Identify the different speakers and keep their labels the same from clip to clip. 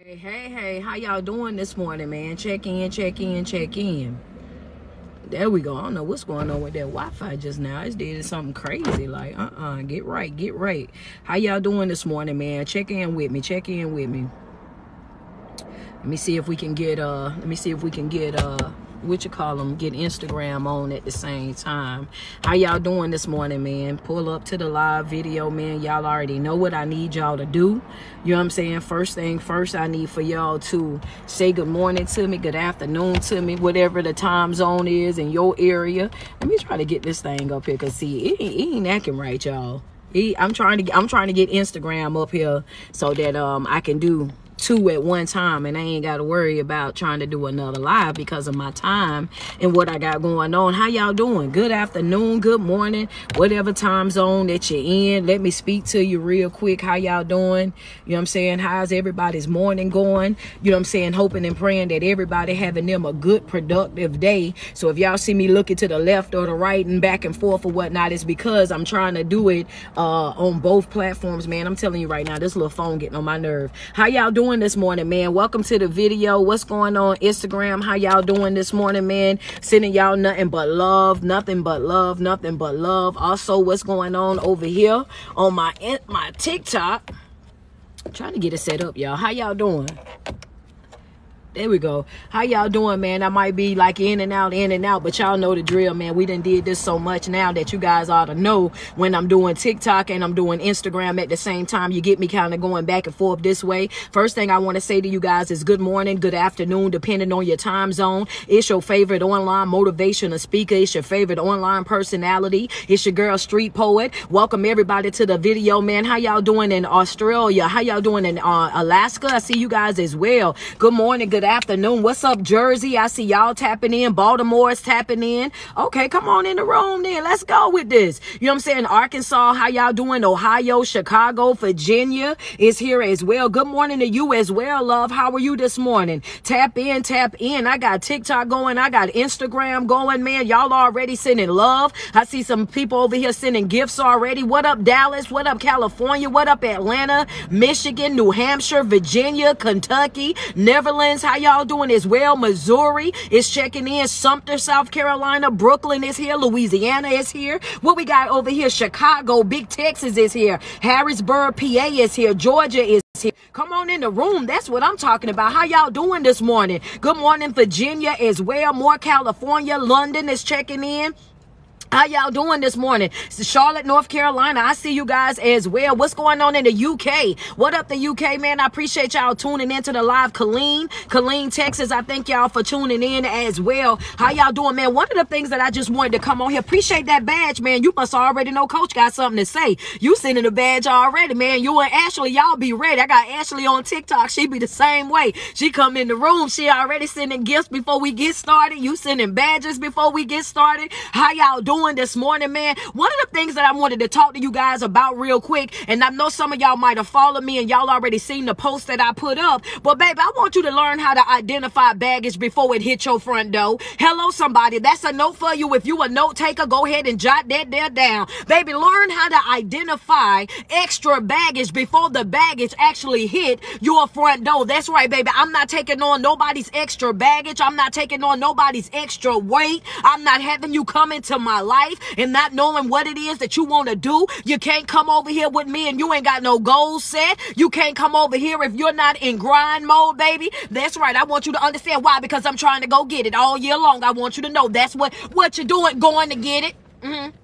Speaker 1: Hey, how y'all doing this morning, man? Check in. There we go. I don't know what's going on with that Wi-Fi just now. It's did something crazy. Like, get right. How y'all doing this morning, man? Check in with me. Let me see if we can get get Instagram on at the same time. How y'all doing this morning, man? Pull up to the live video, man. Y'all already know what I need y'all to do. You know what I'm saying? First thing first, I need for y'all to say good morning to me, good afternoon to me, whatever the time zone is in your area. Let me try to get this thing up here, cause see, it ain't acting right, y'all. I'm trying to get Instagram up here so that I can do two at one time, and I ain't got to worry about trying to do another live because of my time and what I got going on. How y'all doing? Good afternoon, good morning, whatever time zone that you're in. Let me speak to you real quick. How y'all doing? You know what I'm saying? How's everybody's morning going? You know what I'm saying? Hoping and praying that everybody having them a good, productive day. So if y'all see me looking to the left or the right and back and forth or whatnot, it's because I'm trying to do it on both platforms, man. I'm telling you right now, this little phone getting on my nerve. How y'all doing this morning, man? Welcome to the video. What's going on Instagram? How y'all doing this morning, man? Sending y'all nothing but love. Also, what's going on over here on my TikTok? I'm trying to get it set up, y'all. How y'all doing? There we go. How y'all doing, man? I might be like in and out, but y'all know the drill, man. We done did this so much now that you guys ought to know when I'm doing TikTok and I'm doing Instagram at the same time. You get me kind of going back and forth this way. First thing I want to say to you guys is good morning, good afternoon, depending on your time zone. It's your favorite online motivational speaker. It's your favorite online personality. It's your girl, Street Poet. Welcome everybody to the video, man. How y'all doing in Australia? How y'all doing in Alaska? I see you guys as well. Good morning, good afternoon. What's up, Jersey? I see y'all tapping in. Baltimore is tapping in. Okay, come on in the room then. Let's go with this. You know what I'm saying? Arkansas, how y'all doing? Ohio, Chicago, Virginia is here as well. Good morning to you as well, love. How are you this morning? Tap in. I got TikTok going. I got Instagram going, man. Y'all already sending love. I see some people over here sending gifts already. What up, Dallas? What up, California? What up, Atlanta, Michigan, New Hampshire, Virginia, Kentucky, Netherlands? How y'all doing as well? Missouri is checking in. Sumter, South Carolina. Brooklyn is here. Louisiana is here. What we got over here? Chicago, Big Texas is here. Harrisburg, PA is here. Georgia is here. Come on in the room. That's what I'm talking about. How y'all doing this morning? Good morning, Virginia as well. More California. London is checking in. How y'all doing this morning? Charlotte, North Carolina. I see you guys as well. What's going on in the UK? What up, the UK, man? I appreciate y'all tuning into the live. Killeen, Texas. I thank y'all for tuning in as well. How y'all doing, man? One of the things that I just wanted to come on here. Appreciate that badge, man. You must already know Coach got something to say. You sending the badge already, man. You and Ashley, y'all be ready. I got Ashley on TikTok. She be the same way. She come in the room. She already sending gifts before we get started. You sending badges before we get started. How y'all doing this morning, man? One of the things that I wanted to talk to you guys about real quick, and I know some of y'all might have followed me and y'all already seen the post that I put up, but baby, I want you to learn how to identify baggage before it hits your front door. Hello, somebody. That's a note for you. If you a note taker, go ahead and jot that there down. Baby, learn how to identify extra baggage before the baggage actually hit your front door. That's right, baby. I'm not taking on nobody's extra baggage. I'm not taking on nobody's extra weight. I'm not having you come into my life and not knowing what it is that you want to do. You can't come over here with me and you ain't got no goals set. You can't come over here if you're not in grind mode, baby. That's right. I want you to understand why, because I'm trying to go get it all year long. I want you to know that's what you're doing, going to get it.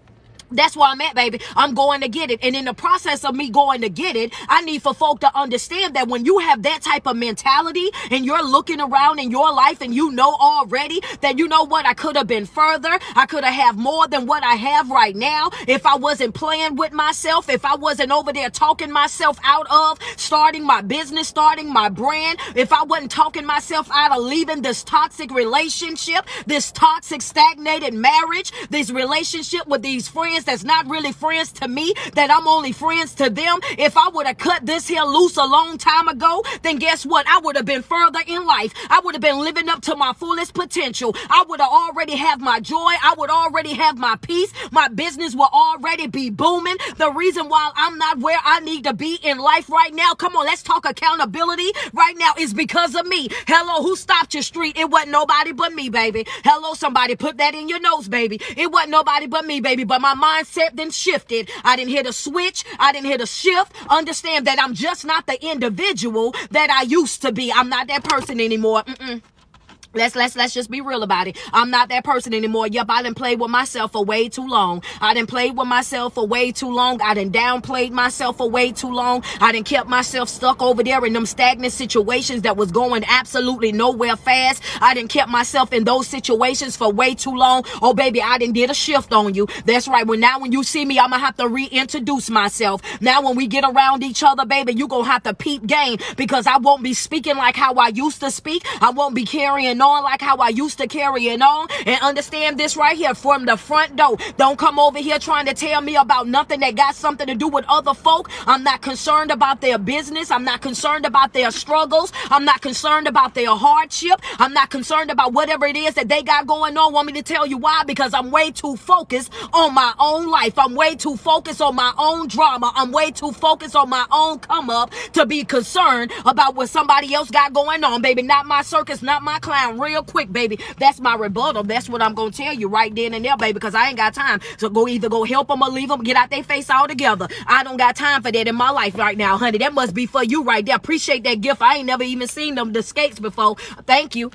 Speaker 1: That's where I'm at, baby. I'm going to get it. And in the process of me going to get it, I need for folk to understand that when you have that type of mentality and you're looking around in your life and you know already that, you know what, I could have been further. I could have more than what I have right now. If I wasn't playing with myself, if I wasn't over there talking myself out of starting my business, starting my brand, if I wasn't talking myself out of leaving this toxic relationship, this toxic stagnated marriage, this relationship with these friends friends that's not really friends to me, that I'm only friends to them. If I would have cut this here loose a long time ago, then guess what? I would have been further in life. I would have been living up to my fullest potential. I would have already have my joy. I would already have my peace. My business will already be booming. The reason why I'm not where I need to be in life right now, come on, let's talk accountability right now, is because of me. Hello, who stopped your street? It wasn't nobody but me, baby. Hello, somebody put that in your notes, baby. It wasn't nobody but me, baby. But my mindset then shifted. I didn't hit a switch. I didn't hit a shift. Understand that I'm just not the individual that I used to be. I'm not that person anymore. Let's just be real about it. I'm not that person anymore. Yep, I done played with myself for way too long. I done played with myself for way too long. I done downplayed myself for way too long. I done kept myself stuck over there in them stagnant situations that was going absolutely nowhere fast. I done kept myself in those situations for way too long. Oh, baby, I done did a shift on you. That's right. When you see me, I'm gonna have to reintroduce myself. Now, when we get around each other, baby, you gonna have to peep game, because I won't be speaking like how I used to speak. I won't be carrying on like how I used to carry it on. And understand this right here from the front door. Don't come over here trying to tell me about nothing that got something to do with other folk. I'm not concerned about their business. I'm not concerned about their struggles. I'm not concerned about their hardship. I'm not concerned about whatever it is that they got going on. Want me to tell you why? Because I'm way too focused on my own life. I'm way too focused on my own drama. I'm way too focused on my own come up to be concerned about what somebody else got going on, baby. Not my circus, not my clown. Real quick, baby. That's my rebuttal. That's what I'm going to tell you right then and there, baby, because I ain't got time. So either go help them or leave them, get out their face altogether. I don't got time for that in my life right now, honey. That must be for you right there. Appreciate that gift. I ain't never even seen them, the skates before. Thank you.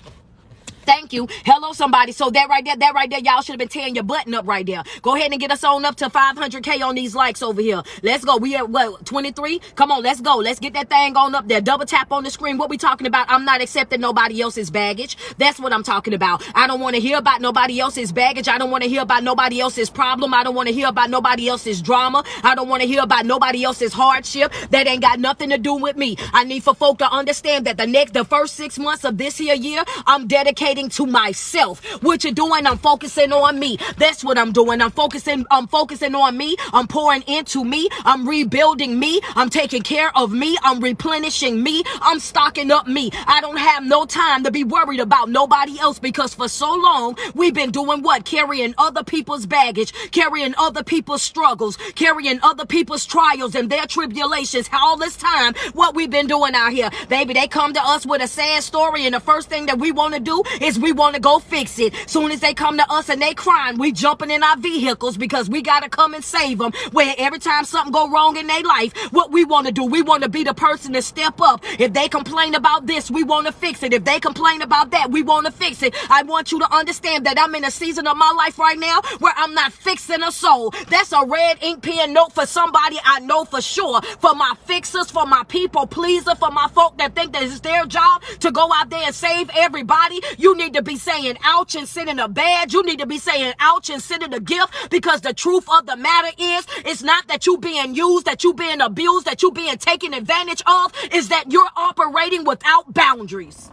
Speaker 1: Thank you. Hello, somebody. So that right there, y'all should have been tearing your button up right there. Go ahead and get us on up to 500K on these likes over here. Let's go. We at what, 23? Come on, let's go. Let's get that thing on up there. Double tap on the screen. What we talking about? I'm not accepting nobody else's baggage. That's what I'm talking about. I don't want to hear about nobody else's baggage. I don't want to hear about nobody else's problem. I don't want to hear about nobody else's drama. I don't want to hear about nobody else's hardship. That ain't got nothing to do with me. I need for folk to understand that the first 6 months of this here year, I'm dedicating to myself. What you're doing, I'm focusing on me. That's what I'm doing. I'm focusing on me. I'm pouring into me. I'm rebuilding me. I'm taking care of me. I'm replenishing me. I'm stocking up me. I don't have no time to be worried about nobody else, because for so long we've been doing what? Carrying other people's baggage, carrying other people's struggles, carrying other people's trials and their tribulations. All this time, what we've been doing out here, baby, they come to us with a sad story, and the first thing that we want to do is we want to go fix it. Soon as they come to us and they crying, we jumping in our vehicles because we got to come and save them. Where every time something go wrong in their life, what we want to do, we want to be the person to step up. If they complain about this, we want to fix it. If they complain about that, we want to fix it. I want you to understand that I'm in a season of my life right now where I'm not fixing a soul. That's a red ink pen note for somebody I know for sure. For my fixers, for my people pleaser, for my folk that think that it's their job to go out there and save everybody. You need to be saying ouch and sending a badge. You need to be saying ouch and sending a gift, because the truth of the matter is, it's not that you being used, that you being abused, that you being taken advantage of. Is that you're operating without boundaries.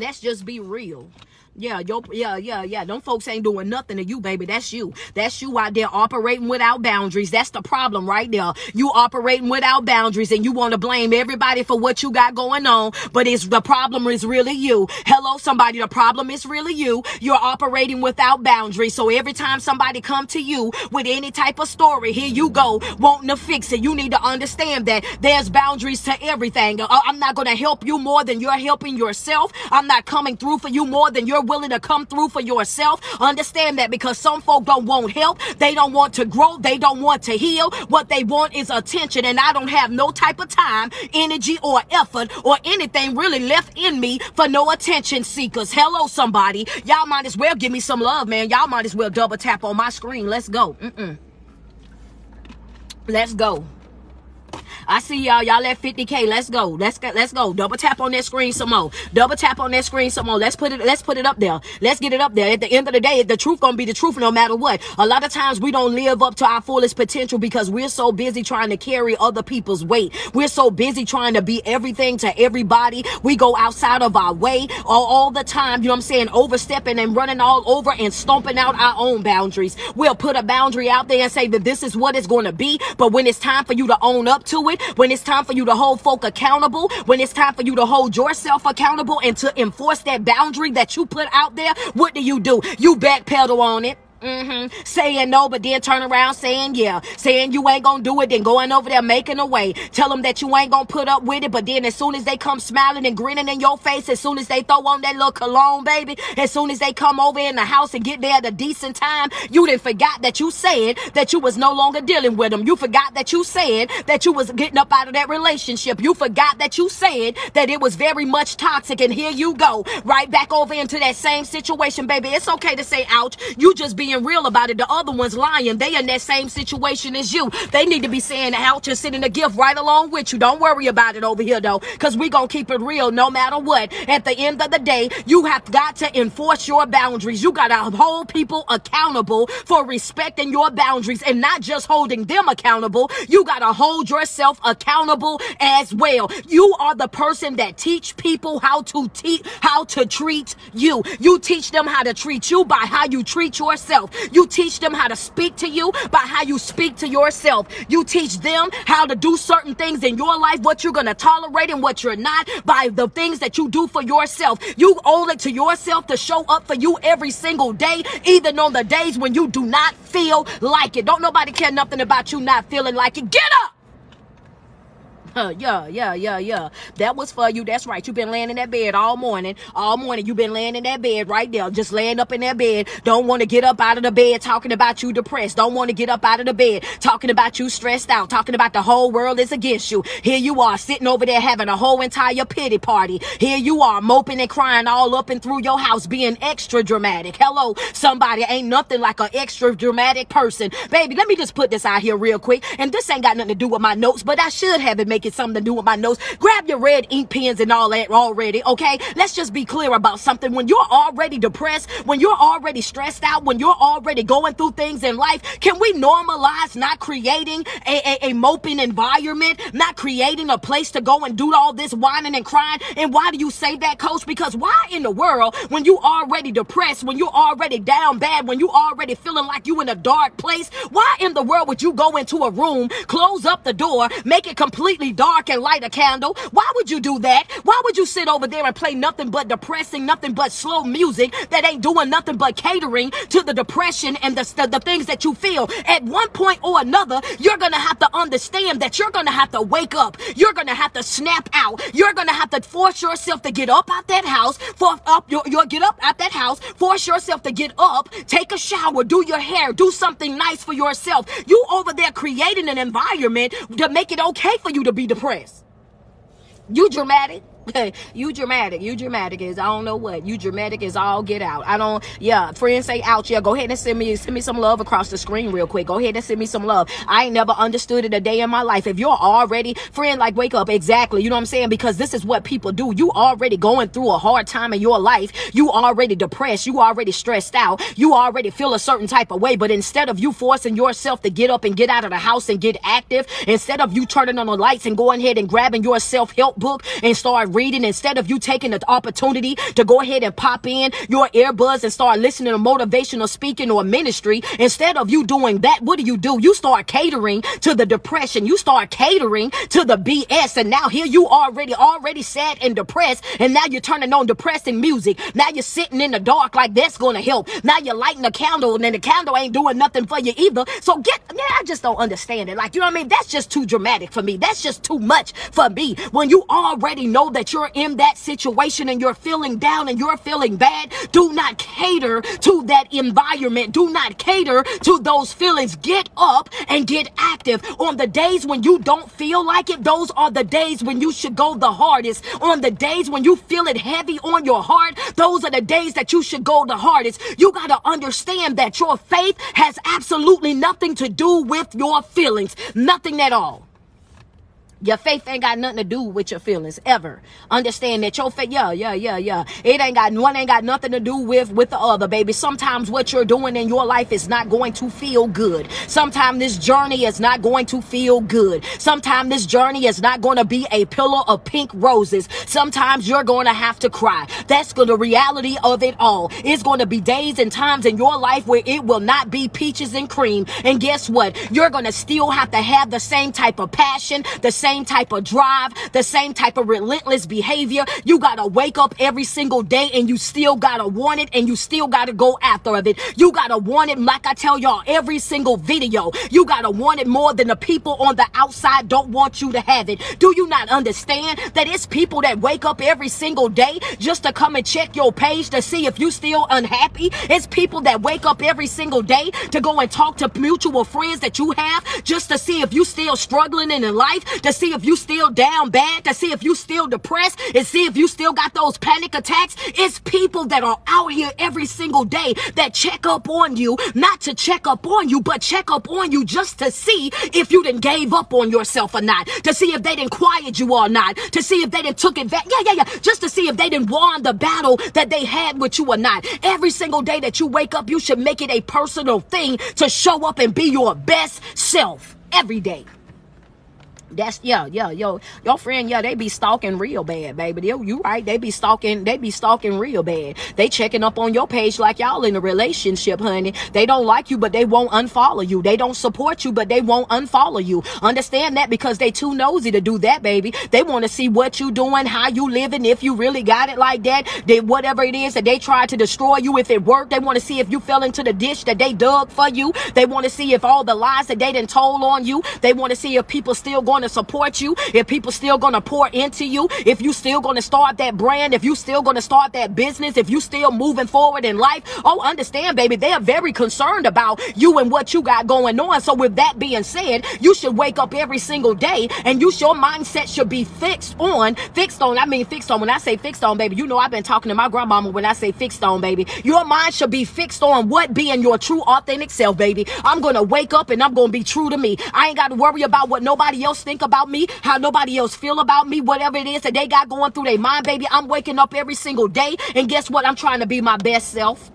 Speaker 1: Let's just be real. Yeah. Them folks ain't doing nothing to you, baby. That's you. That's you out there operating without boundaries. That's the problem right there. You operating without boundaries, and you want to blame everybody for what you got going on. But the problem is really you. Hello, somebody. The problem is really you. You're operating without boundaries. So every time somebody come to you with any type of story, here you go, wanting to fix it. You need to understand that there's boundaries to everything. I'm not going to help you more than you're helping yourself. I'm not coming through for you more than you're willing to come through for yourself. Understand that, because some folk don't want help. They don't want to grow. They don't want to heal. What they want is attention, and I don't have no type of time, energy, or effort, or anything really left in me for no attention seekers. Hello, somebody. Y'all might as well give me some love, man. Y'all might as well double tap on my screen. Let's go. Let's go. I see y'all. Y'all at 50K. Let's go. Let's go. Double tap on that screen some more. Double tap on that screen some more. Let's put it up there. Let's get it up there. At the end of the day, the truth gonna be the truth no matter what. A lot of times we don't live up to our fullest potential because we're so busy trying to carry other people's weight. We're so busy trying to be everything to everybody. We go outside of our way all the time. You know what I'm saying? Overstepping and running all over and stomping out our own boundaries. We'll put a boundary out there and say that this is what it's going to be. But when it's time for you to own up to it, when it's time for you to hold folk accountable, when it's time for you to hold yourself accountable and to enforce that boundary that you put out there, what do? You backpedal on it. Saying no, but then turn around saying yeah, saying you ain't gonna do it, then going over there making a way, tell them that you ain't gonna put up with it, but then as soon as they come smiling and grinning in your face, as soon as they throw on that little cologne, baby, as soon as they come over in the house and get there at a decent time, you done forgot that you said that you was no longer dealing with them. You forgot that you said that you was getting up out of that relationship. You forgot that you said that it was very much toxic, and here you go right back over into that same situation, baby. It's okay to say ouch. You just being real about it. The other one's lying. They in that same situation as you. They need to be saying ouch and sending a gift right along with you. Don't worry about it over here though, because we gonna keep it real no matter what. At the end of the day, you have got to enforce your boundaries. You gotta hold people accountable for respecting your boundaries, and not just holding them accountable. You gotta hold yourself accountable as well. You are the person that teach people how to treat you. You teach them how to treat you by how you treat yourself. You teach them how to speak to you by how you speak to yourself. You teach them how to do certain things in your life, what you're going to tolerate and what you're not, by the things that you do for yourself. You owe it to yourself to show up for you every single day, even on the days when you do not feel like it. Don't nobody care nothing about you not feeling like it. Get up! Yeah. That was for you. That's right. You've been laying in that bed all morning. You've been laying in that bed right there, just laying up in that bed. Don't want to get up out of the bed talking about you depressed. Don't want to get up out of the bed talking about you stressed out, talking about the whole world is against you. Here you are sitting over there having a whole entire pity party. Here you are moping and crying all up and through your house, being extra dramatic. Hello, somebody. Ain't nothing like an extra dramatic person. Baby, let me just put this out here real quick. And this ain't got nothing to do with my notes, but I should have it make something to do with my notes. Grab your red ink pens and all that already, okay? Let's just be clear about something. When you're already depressed, when you're already stressed out, when you're already going through things in life, can we normalize not creating a moping environment, not creating a place to go and do all this whining and crying? And why do you say that, coach? Because why in the world, when you already depressed, when you're already down bad, when you already feeling like you in a dark place, why in the world would you go into a room, close up the door, make it completely dark and light a candle? Why would you do that? Why would you sit over there and play nothing but depressing, nothing but slow music that ain't doing nothing but catering to the depression and the things that you feel? At one point or another, you're going to have to understand that you're going to have to wake up. You're going to have to snap out. You're going to have to force yourself to get up out that house, get up out that house, force yourself to get up, take a shower, do your hair, do something nice for yourself. You over there creating an environment to make it okay for you to be depressed. You dramatic. You dramatic is I don't know what. You dramatic is all get out. Friends say ouch. Yeah, go ahead and send me some love across the screen real quick. Go ahead and send me some love. I ain't never understood it a day in my life. If you're already, friend, like wake up. Exactly. You know what I'm saying? Because this is what people do. You already going through a hard time in your life. You already depressed. You already stressed out. You already feel a certain type of way. But instead of you forcing yourself to get up and get out of the house and get active, instead of you turning on the lights and going ahead and grabbing your self-help book and start reading, instead of you taking the opportunity to go ahead and pop in your earbuds and start listening to motivational speaking or ministry, instead of you doing that, what do? You start catering to the depression. You start catering to the BS. And now here you already sad and depressed. And now you're turning on depressing music. Now you're sitting in the dark like that's going to help. Now you're lighting a candle and then the candle ain't doing nothing for you either. So I just don't understand it. Like, you know what I mean? That's just too dramatic for me. That's just too much for me. When you already know that you're in that situation and you're feeling down and you're feeling bad, do not cater to that environment. Do not cater to those feelings. Get up and get active. On the days when you don't feel like it, those are the days when you should go the hardest. On the days when you feel it heavy on your heart, those are the days that you should go the hardest. You got to understand that your faith has absolutely nothing to do with your feelings. Nothing at all. Your faith ain't got nothing to do with your feelings ever. Understand that your faith, yeah. It ain't got nothing to do with the other, baby. Sometimes what you're doing in your life is not going to feel good. Sometimes this journey is not going to feel good. Sometimes this journey is not going to be a pillar of pink roses. Sometimes you're going to have to cry. That's the reality of it all. It's going to be days and times in your life where it will not be peaches and cream. And guess what? You're going to still have to have the same type of passion, the same type of drive, the same type of relentless behavior. You got to wake up every single day and you still got to want it, and you still got to go after it. You got to want it, like I tell y'all every single video. You got to want it more than the people on the outside don't want you to have it. Do you not understand that it's people that wake up every single day just to come and check your page to see if you still unhappy? It's people that wake up every single day to go and talk to mutual friends that you have just to see if you still struggling in life, to see if you still down bad, to see if you still depressed, and see if you still got those panic attacks. It's people that are out here every single day that check up on you, not to check up on you, but check up on you just to see if you done gave up on yourself or not, to see if they done quieted you or not, to see if they done took it back, just to see if they done won the battle that they had with you or not. Every single day that you wake up, you should make it a personal thing to show up and be your best self every day. That's your friend, they be stalking real bad, baby. You right, they be stalking real bad. They checking up on your page like y'all in a relationship, honey. They don't like you, but they won't unfollow you. They don't support you, but they won't unfollow you. Understand that, because they too nosy to do that, baby. They want to see what you doing, how you living, if you really got it like that. They, whatever it is that they tried to destroy you, if it worked. They want to see if you fell into the ditch that they dug for you. They want to see if all the lies that they done told on you. They want to see if people still going to support you, if people still gonna pour into you, if you still gonna start that brand, if you still gonna start that business, if you still moving forward in life. Oh, understand, baby, they are very concerned about you and what you got going on. So with that being said, you should wake up every single day and your mindset should be fixed on, when I say fixed on, baby, you know I've been talking to my grandmama when I say fixed on, baby. Your mind should be fixed on what being your true authentic self, baby. I'm gonna wake up and I'm gonna be true to me. I ain't got to worry about what nobody else think about me, how nobody else feel about me, whatever it is that they got going through their mind, baby. I'm waking up every single day, and guess what? I'm trying to be my best self.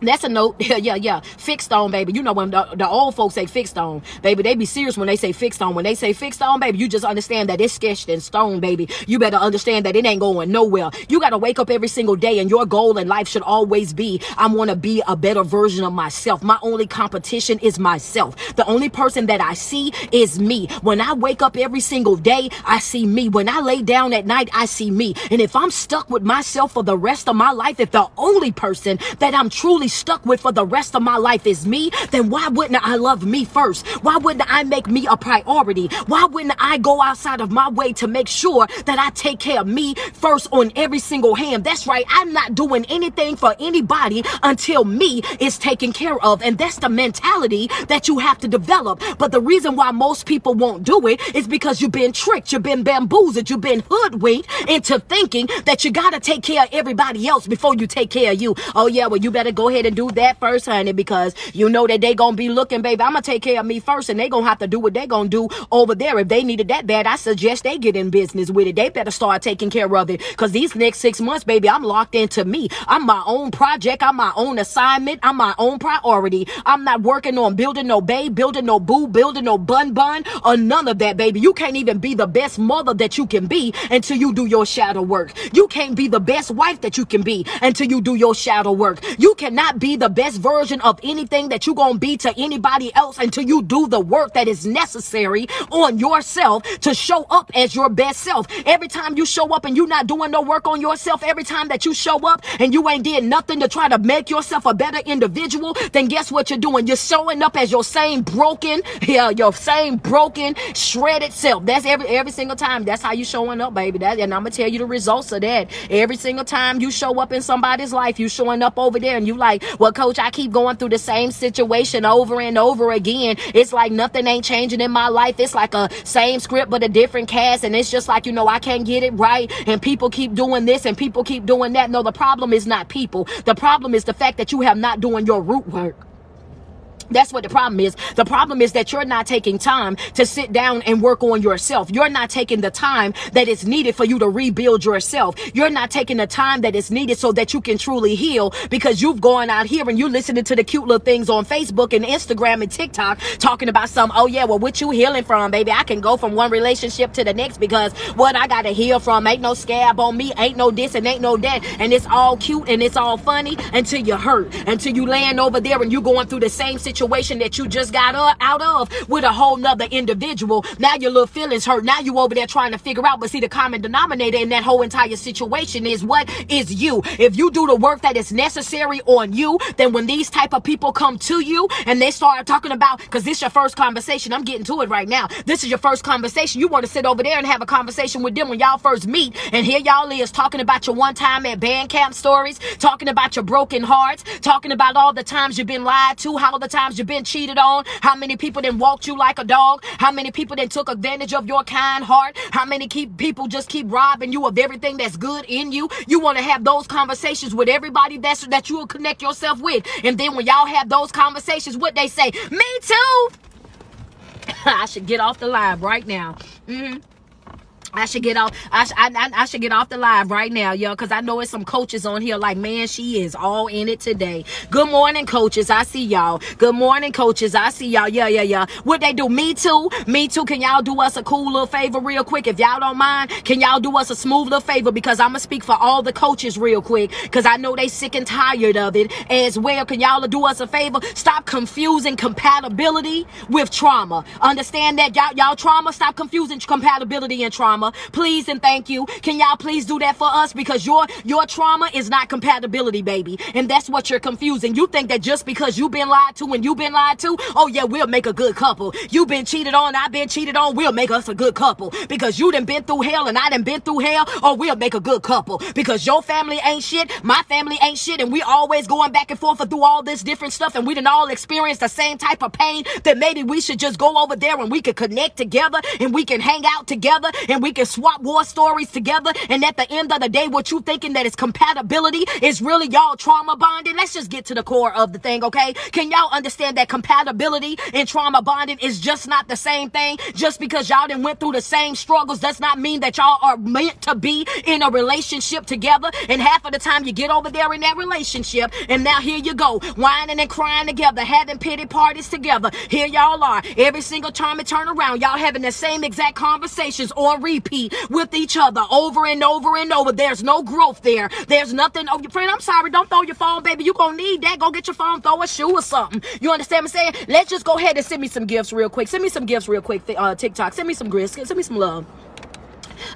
Speaker 1: That's a note. Yeah. Fixed on, baby. You know when the old folks say fixed on, baby, they be serious when they say fixed on. When they say fixed on, baby, you just understand that it's sketched in stone, baby. You better understand that it ain't going nowhere. You got to wake up every single day, and your goal in life should always be, I want to be a better version of myself. My only competition is myself. The only person that I see is me. When I wake up every single day, I see me. When I lay down at night, I see me. And if I'm stuck with myself for the rest of my life, if the only person that I'm truly stuck with for the rest of my life is me, then why wouldn't I love me first? Why wouldn't I make me a priority? Why wouldn't I go outside of my way to make sure that I take care of me first on every single hand? That's right. I'm not doing anything for anybody until me is taken care of. And that's the mentality that you have to develop. But the reason why most people won't do it is because you've been tricked, you've been bamboozled, you've been hoodwinked into thinking that you got to take care of everybody else before you take care of you. Oh yeah, well, you better go ahead and do that first, honey, because you know that they gonna be looking, baby. I'm gonna take care of me first, and they gonna have to do what they gonna do over there. If they need it that bad, I suggest they get in business with it. They better start taking care of it, because these next 6 months, baby, I'm locked into me. I'm my own project. I'm my own assignment. I'm my own priority. I'm not working on building no babe, building no boo, building no bun, or none of that, baby. You can't even be the best mother that you can be until you do your shadow work. You can't be the best wife that you can be until you do your shadow work. You cannot be the best version of anything that you're gonna be to anybody else until you do the work that is necessary on yourself to show up as your best self. Every time you show up and you're not doing no work on yourself, every time that you show up and you ain't did nothing to try to make yourself a better individual, then guess what you're doing? You're showing up as your same broken, shredded self. That's every single time. That's how you showing up, baby. And I'm gonna tell you the results of that. Every single time you show up in somebody's life, you showing up over there and you like, well, coach, I keep going through the same situation over and over again. It's like nothing ain't changing in my life. It's like a same script but a different cast, and it's just like, I can't get it right, and people keep doing this and people keep doing that. No, the problem is not people. The problem is the fact that you have not doing your root work. That's what the problem is. The problem is that you're not taking time to sit down and work on yourself. You're not taking the time that is needed for you to rebuild yourself. You're not taking the time that is needed so that you can truly heal, because you've gone out here and you're listening to the cute little things on Facebook and Instagram and TikTok talking about some, oh yeah, well, what you healing from, baby? I can go from one relationship to the next because what I got to heal from ain't no scab on me, ain't no this and ain't no that. And it's all cute and it's all funny until you hurt, until you laying over there and you going through the same situation that you just got out of with a whole nother individual. Now your little feelings hurt. Now you over there trying to figure out, but see, the common denominator in that whole entire situation is what is you. If you do the work that is necessary on you, then when these type of people come to you and they start talking about, because this is your first conversation, I'm getting to it right now. This is your first conversation. You want to sit over there and have a conversation with them when y'all first meet, and here y'all is talking about your one time at band camp stories, talking about your broken hearts, talking about all the times you've been lied to, how the times you've been cheated on, how many people then walked you like a dog, how many people then took advantage of your kind heart, how many people just keep robbing you of everything that's good in you. You want to have those conversations with everybody that you will connect yourself with. And then when y'all have those conversations, what they say, me too. I should get off the live right now. I should get off. I should get off the live right now, yo, because I know it's some coaches on here like, man, she is all in it today. Good morning, coaches. I see y'all. Good morning, coaches. I see y'all. Yeah. What they do? Me too. Me too. Can y'all do us a cool little favor real quick? If y'all don't mind, can y'all do us a smooth little favor? Because I'm going to speak for all the coaches real quick, because I know they sick and tired of it as well. Can y'all do us a favor? Stop confusing compatibility with trauma. Understand that, y'all trauma? Stop confusing compatibility and trauma. Please and thank you. Can y'all please do that for us? Because your trauma is not compatibility, baby. And that's what you're confusing. You think that just because you've been lied to and you've been lied to, oh yeah, we'll make a good couple. You've been cheated on, I've been cheated on, we'll make us a good couple. Because you done been through hell and I done been through hell, oh, we'll make a good couple. Because your family ain't shit, my family ain't shit, and we always going back and forth through all this different stuff, and we done all experienced the same type of pain, that maybe we should just go over there and we can connect together and we can hang out together and we can swap war stories together. And at the end of the day, what you thinking that is compatibility is really y'all trauma bonding. Let's just get to the core of the thing, okay? Can y'all understand that compatibility and trauma bonding is just not the same thing? Just because y'all done went through the same struggles does not mean that y'all are meant to be in a relationship together. And half of the time you get over there in that relationship, and now here you go, whining and crying together, having pity parties together. Here y'all are, every single time it turn around, y'all having the same exact conversations on repeat with each other over and over and over. There's no growth there. There's nothing. Oh, your friend, I'm sorry, don't throw your phone, baby. You gonna need that. Go get your phone, throw a shoe or something. You understand what I'm saying? Let's just go ahead and send me some gifts real quick. Send me some gifts real quick. TikTok. Send me some grits. Send me some love.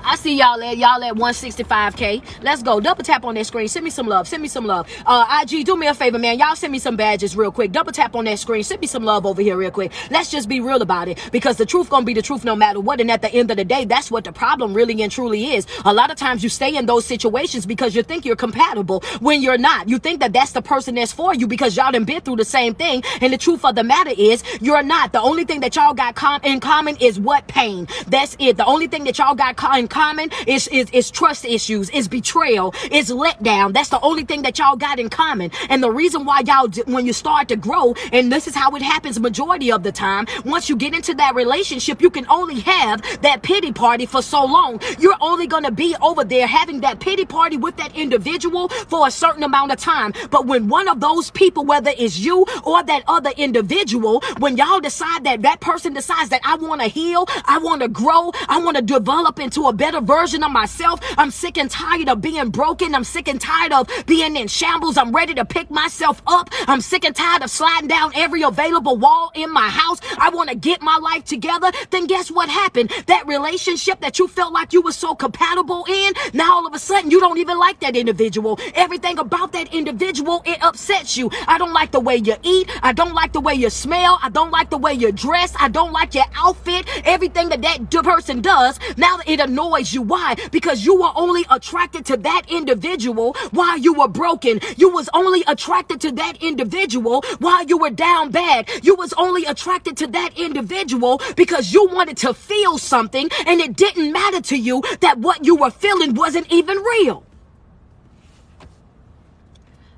Speaker 1: I see y'all at 165K. Let's go. Double tap on that screen. Send me some love. Send me some love. IG, do me a favor, man. Y'all send me some badges real quick. Double tap on that screen. Send me some love over here real quick. Let's just be real about it, because the truth gonna be the truth no matter what. And at the end of the day, that's what the problem really and truly is. A lot of times you stay in those situations because you think you're compatible when you're not. You think that that's the person that's for you because y'all done been through the same thing. And the truth of the matter is you're not. The only thing that y'all got in common is what? Pain. That's it. The only thing that y'all got in common is trust issues, is betrayal, is letdown. That's the only thing that y'all got in common. And the reason why y'all, when you start to grow, and this is how it happens majority of the time, once you get into that relationship, you can only have that pity party for so long. You're only going to be over there having that pity party with that individual for a certain amount of time. But when one of those people, whether it's you or that other individual, when y'all decide that person decides that I want to heal, I want to grow, I want to develop into a better version of myself. I'm sick and tired of being broken. I'm sick and tired of being in shambles. I'm ready to pick myself up. I'm sick and tired of sliding down every available wall in my house. I want to get my life together. Then guess what happened? That relationship that you felt like you were so compatible in, now all of a sudden you don't even like that individual. Everything about that individual, it upsets you. I don't like the way you eat. I don't like the way you smell. I don't like the way you dress. I don't like your outfit. Everything that person does, now it annoys you. Why? Because you were only attracted to that individual while you were broken. You was only attracted to that individual while you were down bad. You was only attracted to that individual because you wanted to feel something, and it didn't matter to you that what you were feeling wasn't even real.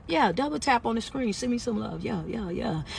Speaker 1: Yeah, double tap on the screen. Send me some love. Yeah.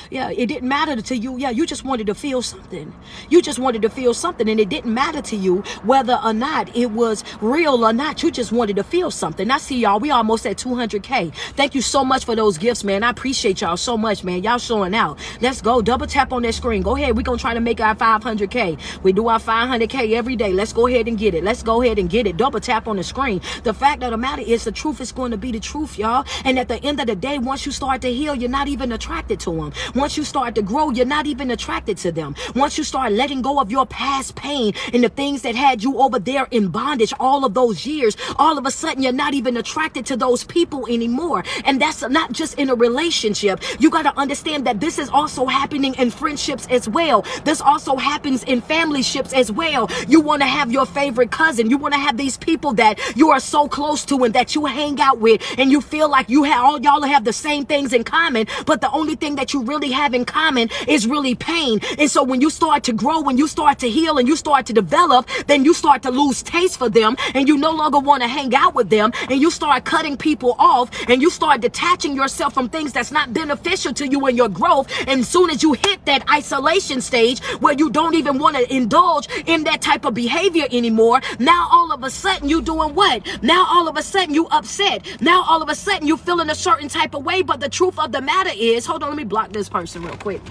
Speaker 1: It didn't matter to you. Yeah, you just wanted to feel something. You just wanted to feel something, and it didn't matter to you whether or not it was real or not. You just wanted to feel something. I see y'all. We almost at 200K. Thank you so much for those gifts, man. I appreciate y'all so much, man. Y'all showing out. Let's go. Double tap on that screen. Go ahead. We're going to try to make our 500K. We do our 500K every day. Let's go ahead and get it. Let's go ahead and get it. Double tap on the screen. The fact of the matter is the truth is going to be the truth, y'all. And at the end of the day, once you start to heal, you're not even attracted to them. Once you start to grow, you're not even attracted to them. Once you start letting go of your past pain and the things that had you over there in bondage all of those years, all of a sudden you're not even attracted to those people anymore. And that's not just in a relationship. You got to understand that this is also happening in friendships as well. This also happens in family ships as well. You want to have your favorite cousin. You want to have these people that you are so close to and that you hang out with, and you feel like you have all y'all have the same things in common, but the only thing that you really have in common is really pain. And so when you start to grow, when you start to heal and you start to develop, then you start to lose taste for them, and you no longer want to hang out with them, and you start cutting people off, and you start detaching yourself from things that's not beneficial to you in your growth. And as soon as you hit that isolation stage where you don't even want to indulge in that type of behavior anymore, now all of a sudden you doing what? Now all of a sudden you upset. Now all of a sudden you feeling a certain type of way. But the truth of the matter is, hold on, let me block this person real quick.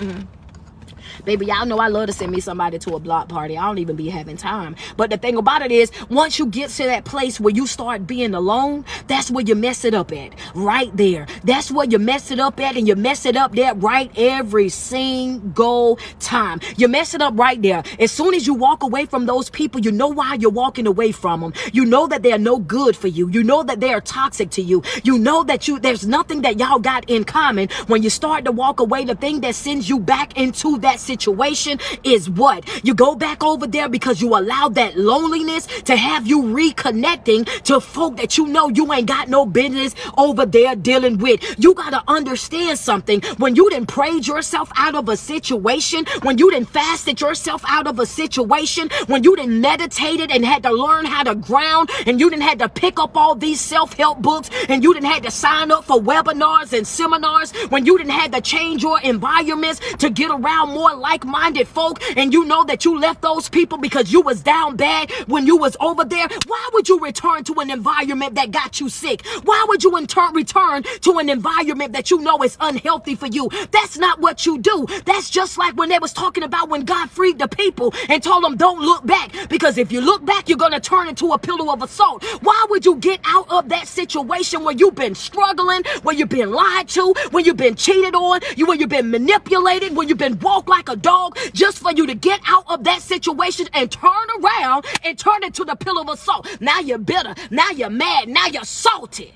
Speaker 1: Baby, y'all know I love to send me somebody to a block party. I don't even be having time. But the thing about it is, once you get to that place where you start being alone, that's where you mess it up at. Right there. That's where you mess it up at, and you mess it up there right every single time. You mess it up right there. As soon as you walk away from those people, you know why you're walking away from them. You know that they're no good for you. You know that they are toxic to you. You know that there's nothing that y'all got in common. When you start to walk away, the thing that sends you back into that situation is what? You go back over there because you allowed that loneliness to have you reconnecting to folk that you know you ain't got no business over there dealing with. You got to understand something. When you done prayed yourself out of a situation, when you done fasted yourself out of a situation, when you done meditated and had to learn how to ground, and you done had to pick up all these self-help books, and you done had to sign up for webinars and seminars, when you done had to change your environments to get around more like-minded folk, and you know that you left those people because you was down bad when you was over there, why would you return to an environment that got you sick? Why would you in turn return to an environment that you know is unhealthy for you? That's not what you do. That's just like when they was talking about when God freed the people and told them don't look back, because if you look back, you're going to turn into a pillow of assault. Why would you get out of that situation where you've been struggling, where you've been lied to, when you've been cheated on, where you've been manipulated, when you've been walked like a dog, just for you to get out of that situation and turn around and turn it to the pillow of assault? Now you're bitter. Now you're mad. Now you're salty.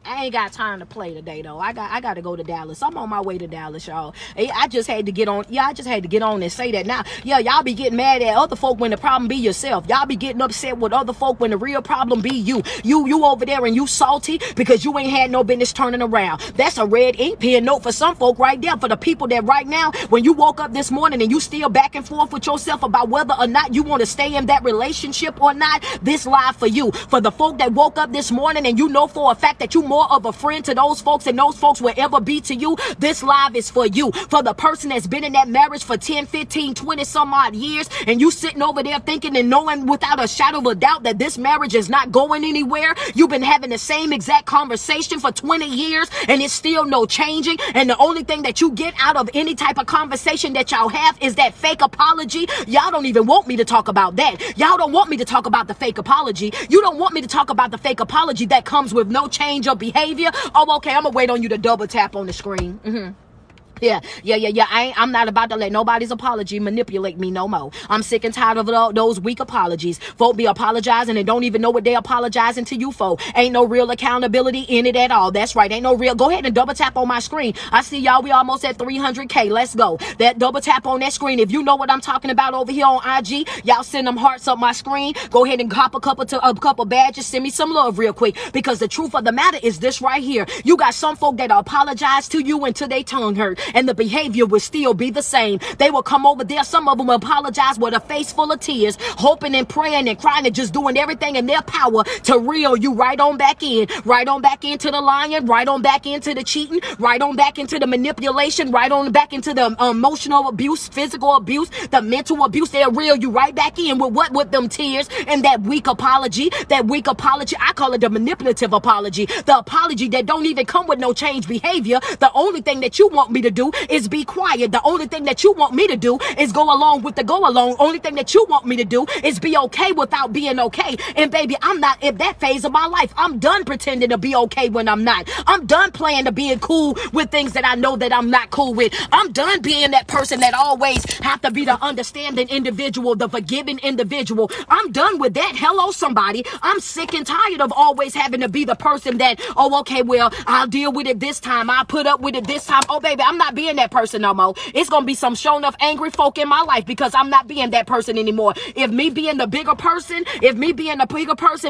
Speaker 1: I ain't got time to play today, though. I got to go to Dallas. I'm on my way to Dallas, y'all. I just had to get on. Yeah, I just had to get on and say that. Now, yeah, y'all be getting mad at other folk when the problem be yourself. Y'all be getting upset with other folk when the real problem be you. You over there and you salty because you ain't had no business turning around. That's a red ink pen note for some folk right there. For the people that right now, when you woke up this morning and you still back and forth with yourself about whether or not you want to stay in that relationship or not, this live for you. For the folk that woke up this morning and you know for a fact that you more of a friend to those folks and those folks will ever be to you, this live is for you. For the person that's been in that marriage for 10, 15, 20 some odd years, and you sitting over there thinking and knowing without a shadow of a doubt that this marriage is not going anywhere. You've been having the same exact conversation for 20 years and it's still no changing, and the only thing that you get out of any type of conversation that y'all have is that fake apology. Y'all don't even want me to talk about that. Y'all don't want me to talk about the fake apology. You don't want me to talk about the fake apology that comes with no change of behavior. Oh, okay, I'm gonna wait on you to double tap on the screen. Yeah. I'm not about to let nobody's apology manipulate me no more. I'm sick and tired of those weak apologies. Folk be apologizing and don't even know what they apologizing to you for. Ain't no real accountability in it at all. That's right. Ain't no real. Go ahead and double tap on my screen. I see y'all. We almost at 300K. Let's go. That double tap on that screen. If you know what I'm talking about over here on IG, y'all send them hearts up my screen. Go ahead and cop a couple badges. Send me some love real quick, because the truth of the matter is this right here. You got some folk that apologize to you until they tongue hurt. and the behavior will still be the same. They will come over there. Some of them will apologize with a face full of tears, hoping and praying and crying and just doing everything in their power to reel you right on back in, right on back into the lying, right on back into the cheating, right on back into the manipulation, right on back into the emotional abuse, physical abuse, the mental abuse. They'll reel you right back in with what? With them tears and that weak apology. That weak apology, I call it the manipulative apology. The apology that don't even come with no change behavior. The only thing that you want me to do is be quiet. The only thing that you want me to do is go along with the go along. Only thing that you want me to do is be okay without being okay. And baby, I'm not in that phase of my life. I'm done pretending to be okay when I'm not. I'm done playing to being cool with things that I know that I'm not cool with. I'm done being that person that always have to be the understanding individual, the forgiving individual. I'm done with that. Hello, somebody. I'm sick and tired of always having to be the person that, oh, okay, well, I'll deal with it this time. I'll put up with it this time. Oh, baby, I'm not being that person no more. It's going to be some shown up angry folk in my life because I'm not being that person anymore. If me being the bigger person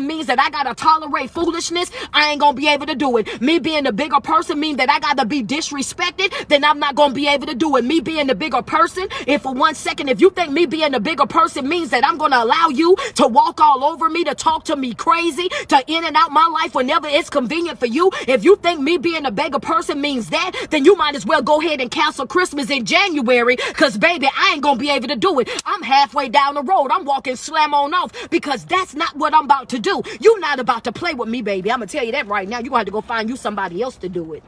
Speaker 1: means that I got to tolerate foolishness, I ain't going to be able to do it. Me being the bigger person means that I got to be disrespected, then I'm not going to be able to do it. Me being the bigger person, if for 1 second, if you think me being the bigger person means that I'm going to allow you to walk all over me, to talk to me crazy, to in and out my life whenever it's convenient for you, if you think me being a bigger person means that, then you might as well go ahead and cancel Christmas in January, because baby, I ain't going to be able to do it. I'm halfway down the road. I'm walking slam on off because that's not what I'm about to do. You're not about to play with me, baby. I'm going to tell you that right now. You're going to have to go find you somebody else to do it.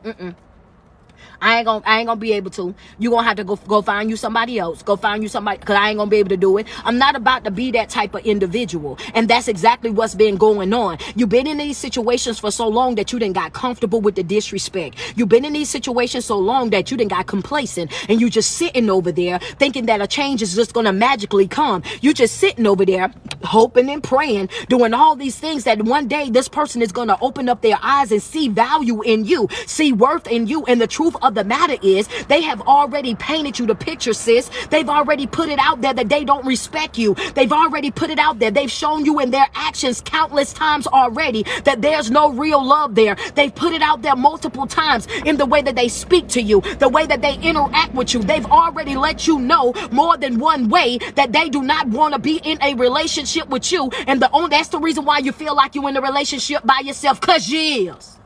Speaker 1: I ain't gonna be able to. You gonna have to go find you somebody else. Go find you somebody, because I ain't gonna be able to do it. I'm not about to be that type of individual. And that's exactly what's been going on. You've been in these situations for so long that you done got comfortable with the disrespect. You've been in these situations so long that you done got complacent, and you just sitting over there thinking that a change is just gonna magically come. You just sitting over there hoping and praying, doing all these things that one day this person is gonna open up their eyes and see value in you, see worth in you. And the truth of the matter is, they have already painted you the picture, sis. They've already put it out there that they don't respect you. They've already put it out there. They've shown you in their actions countless times already that there's no real love there. They've put it out there multiple times in the way that they speak to you, the way that they interact with you. They've already let you know more than one way that they do not want to be in a relationship with you. And that's the reason why you feel like you're in a relationship by yourself, because you is.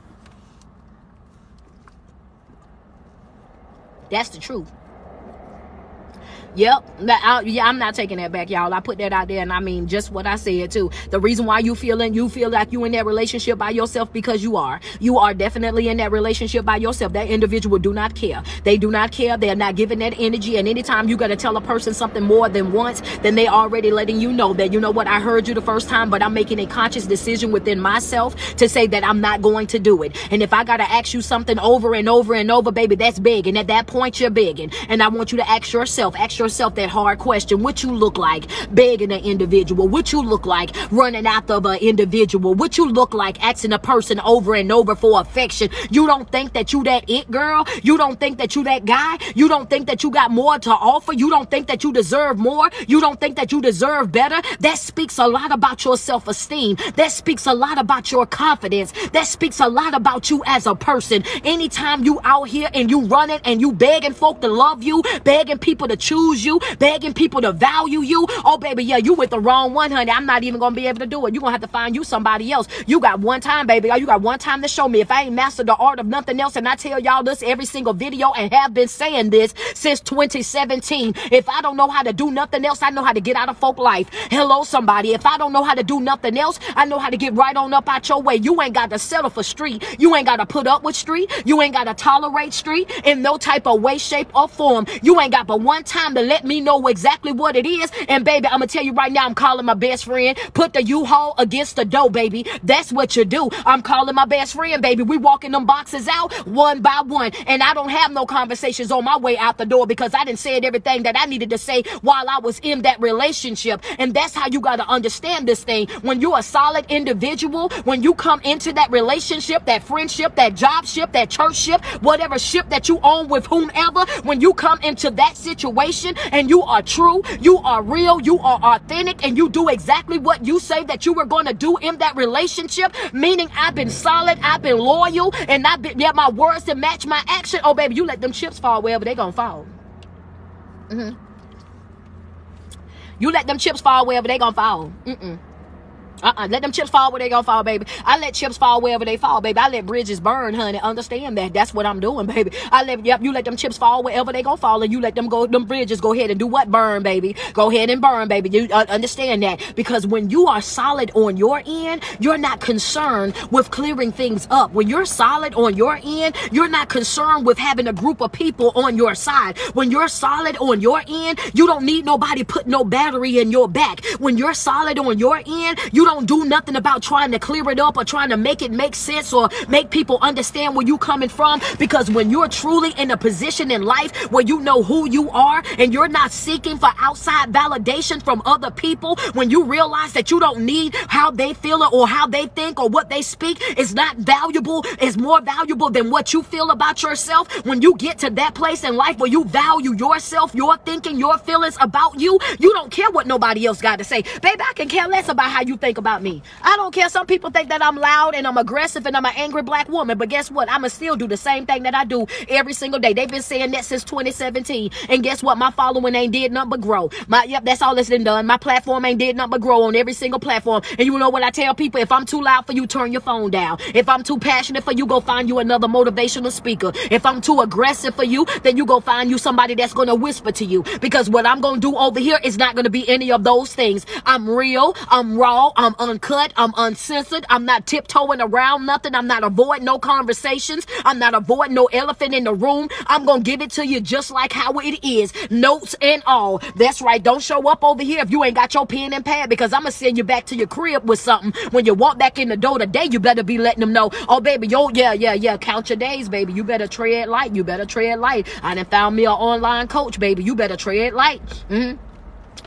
Speaker 1: That's the truth. Yep. I'm not taking that back, y'all. I put that out there, and I mean just what I said too. The reason why you feel like you in that relationship by yourself, because you are definitely in that relationship by yourself. That individual do not care. They do not care. They're not giving that energy. And anytime you got to tell a person something more than once, then they already letting you know that, you know what, I heard you the first time, but I'm making a conscious decision within myself to say that I'm not going to do it. And if I got to ask you something over and over and over, baby, that's begging. At that point, you're begging. And I want you to ask yourself that hard question. What you look like begging an individual? What you look like running after an individual? What you look like asking a person over and over for affection? You don't think that you that it girl? You don't think that you that guy? You don't think that you got more to offer? You don't think that you deserve more? You don't think that you deserve better? That speaks a lot about your self-esteem. That speaks a lot about your confidence. That speaks a lot about you as a person. Anytime you out here and you running and you begging folk to love you, begging people to choose you, begging people to value you, oh baby, yeah, you with the wrong one, honey. I'm not even gonna be able to do it. You're gonna have to find you somebody else. You got one time, baby. You got one time to show me. If I ain't mastered the art of nothing else, and I tell y'all this every single video and have been saying this since 2017, if I don't know how to do nothing else, I know how to get out of folk life. Hello, somebody. If I don't know how to do nothing else, I know how to get right on up out your way. You ain't got to settle for street. You ain't got to put up with street. You ain't got to tolerate street in no type of way, shape, or form. You ain't got but one time to let me know exactly what it is. And baby, I'm gonna tell you right now, I'm calling my best friend. Put the U-Haul against the door, baby. That's what you do. I'm calling my best friend, baby. We walking them boxes out one by one. And I don't have no conversations on my way out the door, because I didn't say everything that I needed to say while I was in that relationship. And that's how you got to understand this thing. When you're a solid individual, when you come into that relationship, that friendship, that job ship, that church ship, whatever ship that you own with whomever, when you come into that situation, conversation and you are true, you are real, you are authentic, and you do exactly what you say that you were going to do in that relationship, meaning I've been solid, I've been loyal, and I've been, yeah, my words to match my action. Oh, baby, you let them chips fall wherever they gonna fall. You let them chips fall wherever they gonna fall. Let them chips fall where they gonna fall, baby. I let chips fall wherever they fall, baby. I let bridges burn, honey. Understand that. That's what I'm doing, baby. You let them chips fall wherever they gonna fall, and you let them bridges go ahead and do what? Burn, baby. Go ahead and burn, baby. You understand that? Because when you are solid on your end, you're not concerned with clearing things up. When you're solid on your end, you're not concerned with having a group of people on your side. When you're solid on your end, you don't need nobody put no battery in your back. When you're solid on your end, you don't do nothing about trying to clear it up or trying to make it make sense or make people understand where you coming from. Because when you're truly in a position in life where you know who you are and you're not seeking for outside validation from other people, when you realize that you don't need how they feel or how they think or what they speak is not valuable, is more valuable than what you feel about yourself. When you get to that place in life where you value yourself, your thinking, your feelings about you, you don't care what nobody else got to say. Baby, I can care less about how you think about me. I don't care. Some people think that I'm loud and I'm aggressive and I'm an angry black woman, but guess what? I'ma still do the same thing that I do every single day. They've been saying that since 2017, and guess what? My following ain't did nothing but grow. That's all that's been done. My platform ain't did nothing but grow on every single platform. And you know what I tell people? If I'm too loud for you, turn your phone down. If I'm too passionate for you, go find you another motivational speaker. If I'm too aggressive for you, then you go find you somebody that's gonna whisper to you. Because what I'm gonna do over here is not gonna be any of those things. I'm real, I'm raw, I'm uncut, I'm uncensored, I'm not tiptoeing around nothing, I'm not avoiding no conversations, I'm not avoiding no elephant in the room. I'm gonna give it to you just like how it is, notes and all. That's right, don't show up over here if you ain't got your pen and pad, because I'm gonna send you back to your crib with something. When you walk back in the door today, you better be letting them know, oh baby, count your days, baby. You better tread light, you better tread light. I done found me an online coach, baby. You better tread light.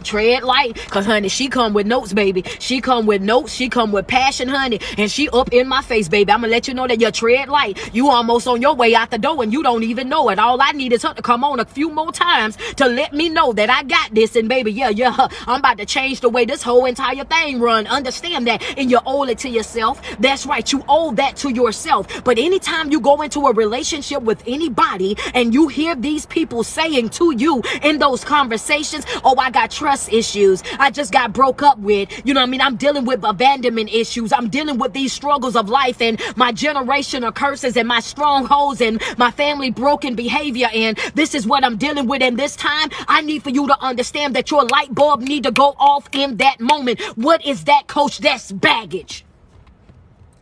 Speaker 1: Tread light, cause honey, she come with notes, baby. She come with notes, she come with passion, honey, and she up in my face, baby. I'm gonna let you know that you tread light. You almost on your way out the door and you don't even know it. All I need is her to come on a few more times to let me know that I got this. And baby, I'm about to change the way this whole entire thing run. Understand that, and you owe it to yourself. That's right, you owe that to yourself. But anytime you go into a relationship with anybody and you hear these people saying to you in those conversations, oh, I got trust issues, I just got broke up with, you know what I mean, I'm dealing with abandonment issues, I'm dealing with these struggles of life and my generational curses and my strongholds and my family broken behavior, and this is what I'm dealing with. And this time I need for you to understand that your light bulb need to go off in that moment. What is that, coach? That's baggage.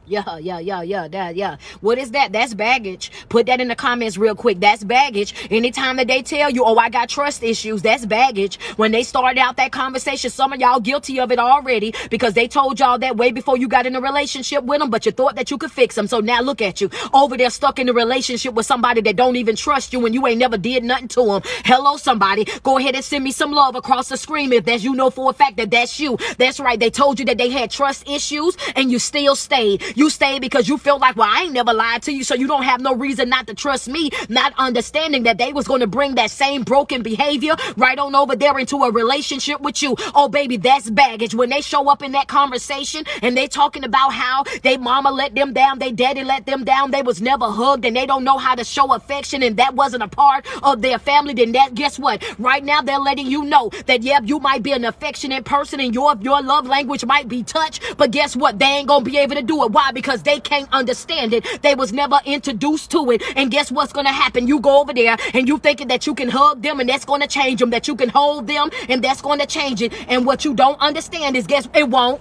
Speaker 1: What is that? That's baggage. Put that in the comments real quick. That's baggage. Anytime that they tell you, oh, I got trust issues, that's baggage. When they started out that conversation, some of y'all guilty of it already, because they told y'all that way before you got in a relationship with them, but you thought that you could fix them. So now look at you over there stuck in a relationship with somebody that don't even trust you and you ain't never did nothing to them. Hello, somebody. Go ahead and send me some love across the screen if that's you know for a fact that that's you. That's right. They told you that they had trust issues and you still stayed. You stayed because you feel like, well, I ain't never lied to you, so you don't have no reason not to trust me, not understanding that they was going to bring that same broken behavior right on over there into a relationship with you. Oh, baby, that's baggage. When they show up in that conversation and they talking about how they mama let them down, they daddy let them down, they was never hugged, and they don't know how to show affection, and that wasn't a part of their family, then that, guess what? Right now, they're letting you know that, yeah, you might be an affectionate person and your love language might be touch, but guess what? They ain't going to be able to do it. Why? Because they can't understand it. They was never introduced to it. And guess what's going to happen? You go over there and you thinking that you can hug them and that's going to change them, that you can hold them and that's going to change it. And what you don't understand is, guess it won't.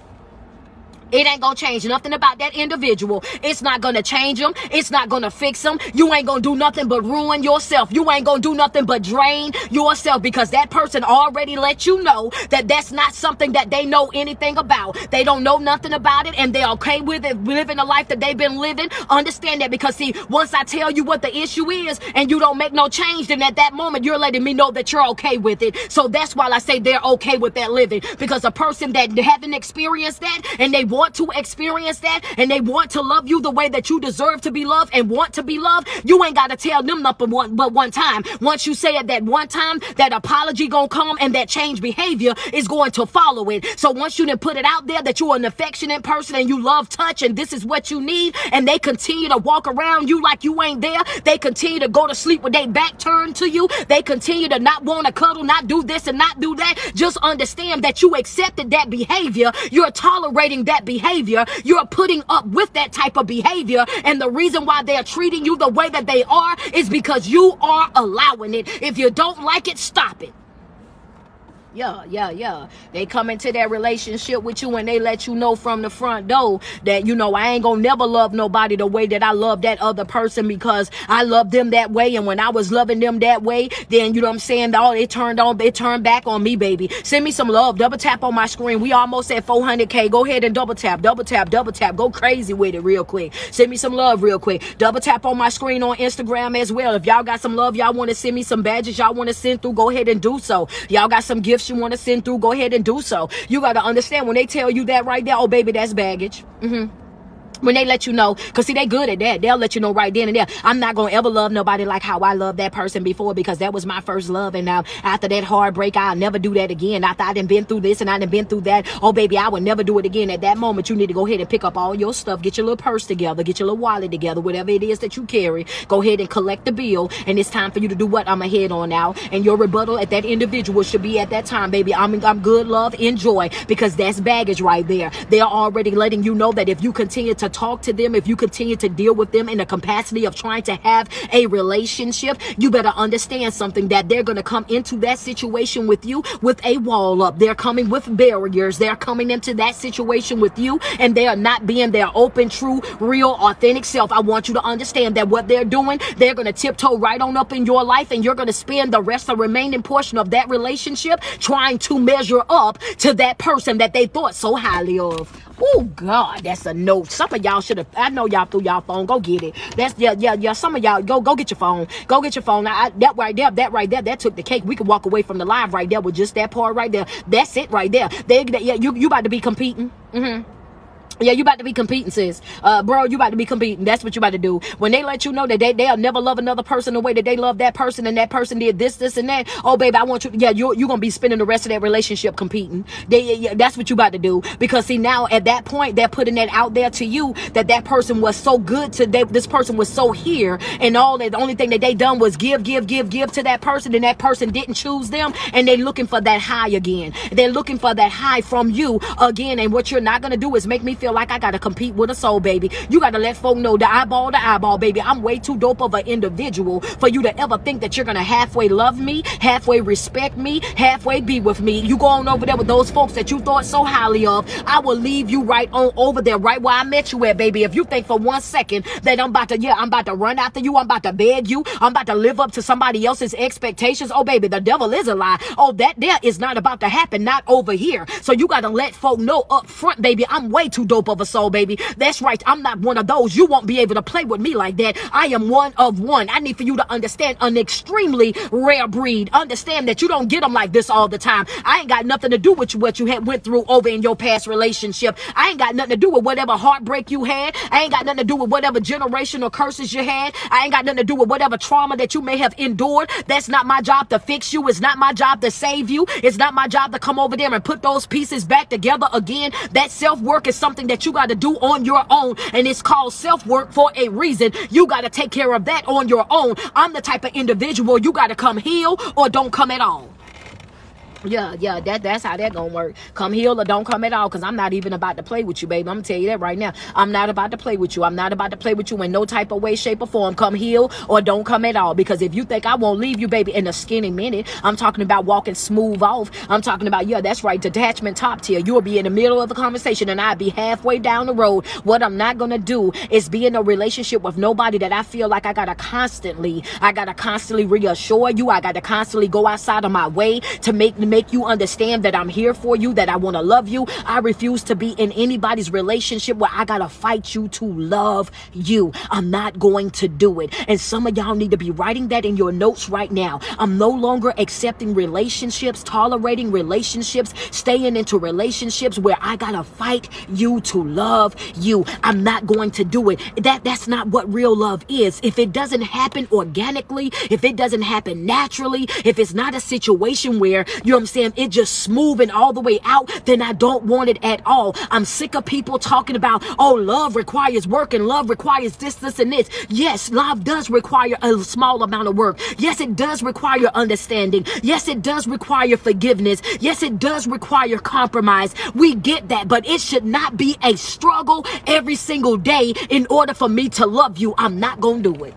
Speaker 1: It ain't gonna change nothing about that individual. It's not gonna change them. It's not gonna fix them. You ain't gonna do nothing but ruin yourself. You ain't gonna do nothing but drain yourself, because that person already let you know that that's not something that they know anything about. They don't know nothing about it and they're okay with it, living the life that they've been living. Understand that, because see, once I tell you what the issue is and you don't make no change, then at that moment you're letting me know that you're okay with it. So that's why I say they're okay with that living, because a person that haven't experienced that and they want to experience that and they want to love you the way that you deserve to be loved and want to be loved, you ain't got to tell them nothing but one time. Once you say it that one time, that apology gonna come and that change behavior is going to follow it. So once you done put it out there that you're an affectionate person and you love touch and this is what you need, and they continue to walk around you like you ain't there, they continue to go to sleep with their back turned to you, they continue to not want to cuddle, not do this and not do that, just understand that you accepted that behavior, you're tolerating that behavior, you're putting up with that type of behavior, and the reason why they're treating you the way that they are is because you are allowing it. If you don't like it, stop it. Yeah. They come into that relationship with you and they let you know from the front door that, you know, I ain't gonna never love nobody the way that I love that other person because I love them that way. And when I was loving them that way, then, you know what I'm saying, it turned back on me, baby. Send me some love. Double tap on my screen. We almost at 400K. Go ahead and double tap. Go crazy with it real quick. Send me some love real quick. Double tap on my screen on Instagram as well. If y'all got some love, y'all want to send me some badges, y'all want to send through, go ahead and do so. Y'all got some gifts you want to send through, go ahead and do so. You got to understand when they tell you that right there, oh baby, that's baggage. When they let you know, because see, they good at that. They'll let you know right then and there. I'm not going to ever love nobody like how I loved that person before because that was my first love. And now after that heartbreak, I'll never do that again. After I done been through this and I done been through that, oh baby, I would never do it again. At that moment, you need to go ahead and pick up all your stuff, get your little purse together, get your little wallet together, whatever it is that you carry. Go ahead and collect the bill. And it's time for you to do what I'm ahead on now. And your rebuttal at that individual should be at that time, baby, I'm good, love, enjoy, because that's baggage right there. They're already letting you know that if you continue to talk to them, if you continue to deal with them in the capacity of trying to have a relationship, you better understand something, that they're going to come into that situation with you with a wall up. They're coming with barriers. They're coming into that situation with you and they are not being their open, true, real, authentic self. I want you to understand that what they're doing, they're going to tiptoe right on up in your life and you're going to spend the rest of the remaining portion of that relationship trying to measure up to that person that they thought so highly of. Oh God, that's a no. Some of y'all should have, I know y'all threw y'all phone, go get it. That's yeah. Some of y'all go get your phone. Go get your phone. That right there, that took the cake. We could walk away from the live right there with just that part right there. That's it right there. You about to be competing. Yeah, you about to be competing, sis. Bro, you about to be competing. That's what you about to do. When they let you know that they'll never love another person the way that they love that person and that person did this, and that. Oh, baby, I want you. Yeah, you're going to be spending the rest of that relationship competing. That's what you about to do. Because, see, now at that point, they're putting that out there to you that person was so good to this person was so here. And all that, the only thing that they done was give to that person. And that person didn't choose them. And they're looking for that high again. They're looking for that high from you again. And what you're not going to do is make me feel like I gotta compete with a soul, baby. You gotta let folk know, the eyeball to eyeball, baby, I'm way too dope of an individual for you to ever think that you're gonna halfway love me, halfway respect me, halfway be with me. You go on over there with those folks that you thought so highly of, I will leave you right on over there, right where I met you at, baby. If you think for 1 second that I'm about to run after you, I'm about to beg you, I'm about to live up to somebody else's expectations, oh baby, the devil is a lie. Oh, that there is not about to happen, not over here. So you gotta let folk know up front, baby, I'm way too dope of a soul, baby. That's right. I'm not one of those. You won't be able to play with me like that. I am one of one. I need for you to understand, an extremely rare breed. Understand that you don't get them like this all the time. I ain't got nothing to do with what you had went through over in your past relationship. I ain't got nothing to do with whatever heartbreak you had. I ain't got nothing to do with whatever generational curses you had. I ain't got nothing to do with whatever trauma that you may have endured. That's not my job to fix you. It's not my job to save you. It's not my job to come over there and put those pieces back together again. That self-work is something that you got to do on your own, and it's called self-work for a reason. You got to take care of that on your own. I'm the type of individual you got to come heal or don't come at all. Yeah, that's how that gonna work. Come heal or don't come at all, because I'm not even about to play with you, baby. I'm gonna tell you that right now. I'm not about to play with you. I'm not about to play with you in no type of way, shape, or form. Come heal or don't come at all, because if you think I won't leave you, baby, in a skinny minute, I'm talking about walking smooth off. I'm talking about, yeah, that's right, detachment top tier. You'll be in the middle of a conversation and I'll be halfway down the road. What I'm not gonna do is be in a relationship with nobody that I feel like I gotta constantly reassure you. I gotta constantly go outside of my way to make make you understand that I'm here for you, that I want to love you. I refuse to be in anybody's relationship where I gotta fight you to love you. I'm not going to do it. And some of y'all need to be writing that in your notes right now. I'm no longer accepting relationships, tolerating relationships, staying into relationships where I gotta fight you to love you. I'm not going to do it. That's not what real love is. If it doesn't happen organically, if it doesn't happen naturally, if it's not a situation where, you know what I'm saying, it just smoothing all the way out, then I don't want it at all. I'm sick of people talking about, oh, love requires work and love requires this, and this. Yes, love does require a small amount of work. Yes, it does require understanding. Yes, it does require forgiveness. Yes, it does require compromise. We get that, but it should not be a struggle every single day in order for me to love you. I'm not gonna do it.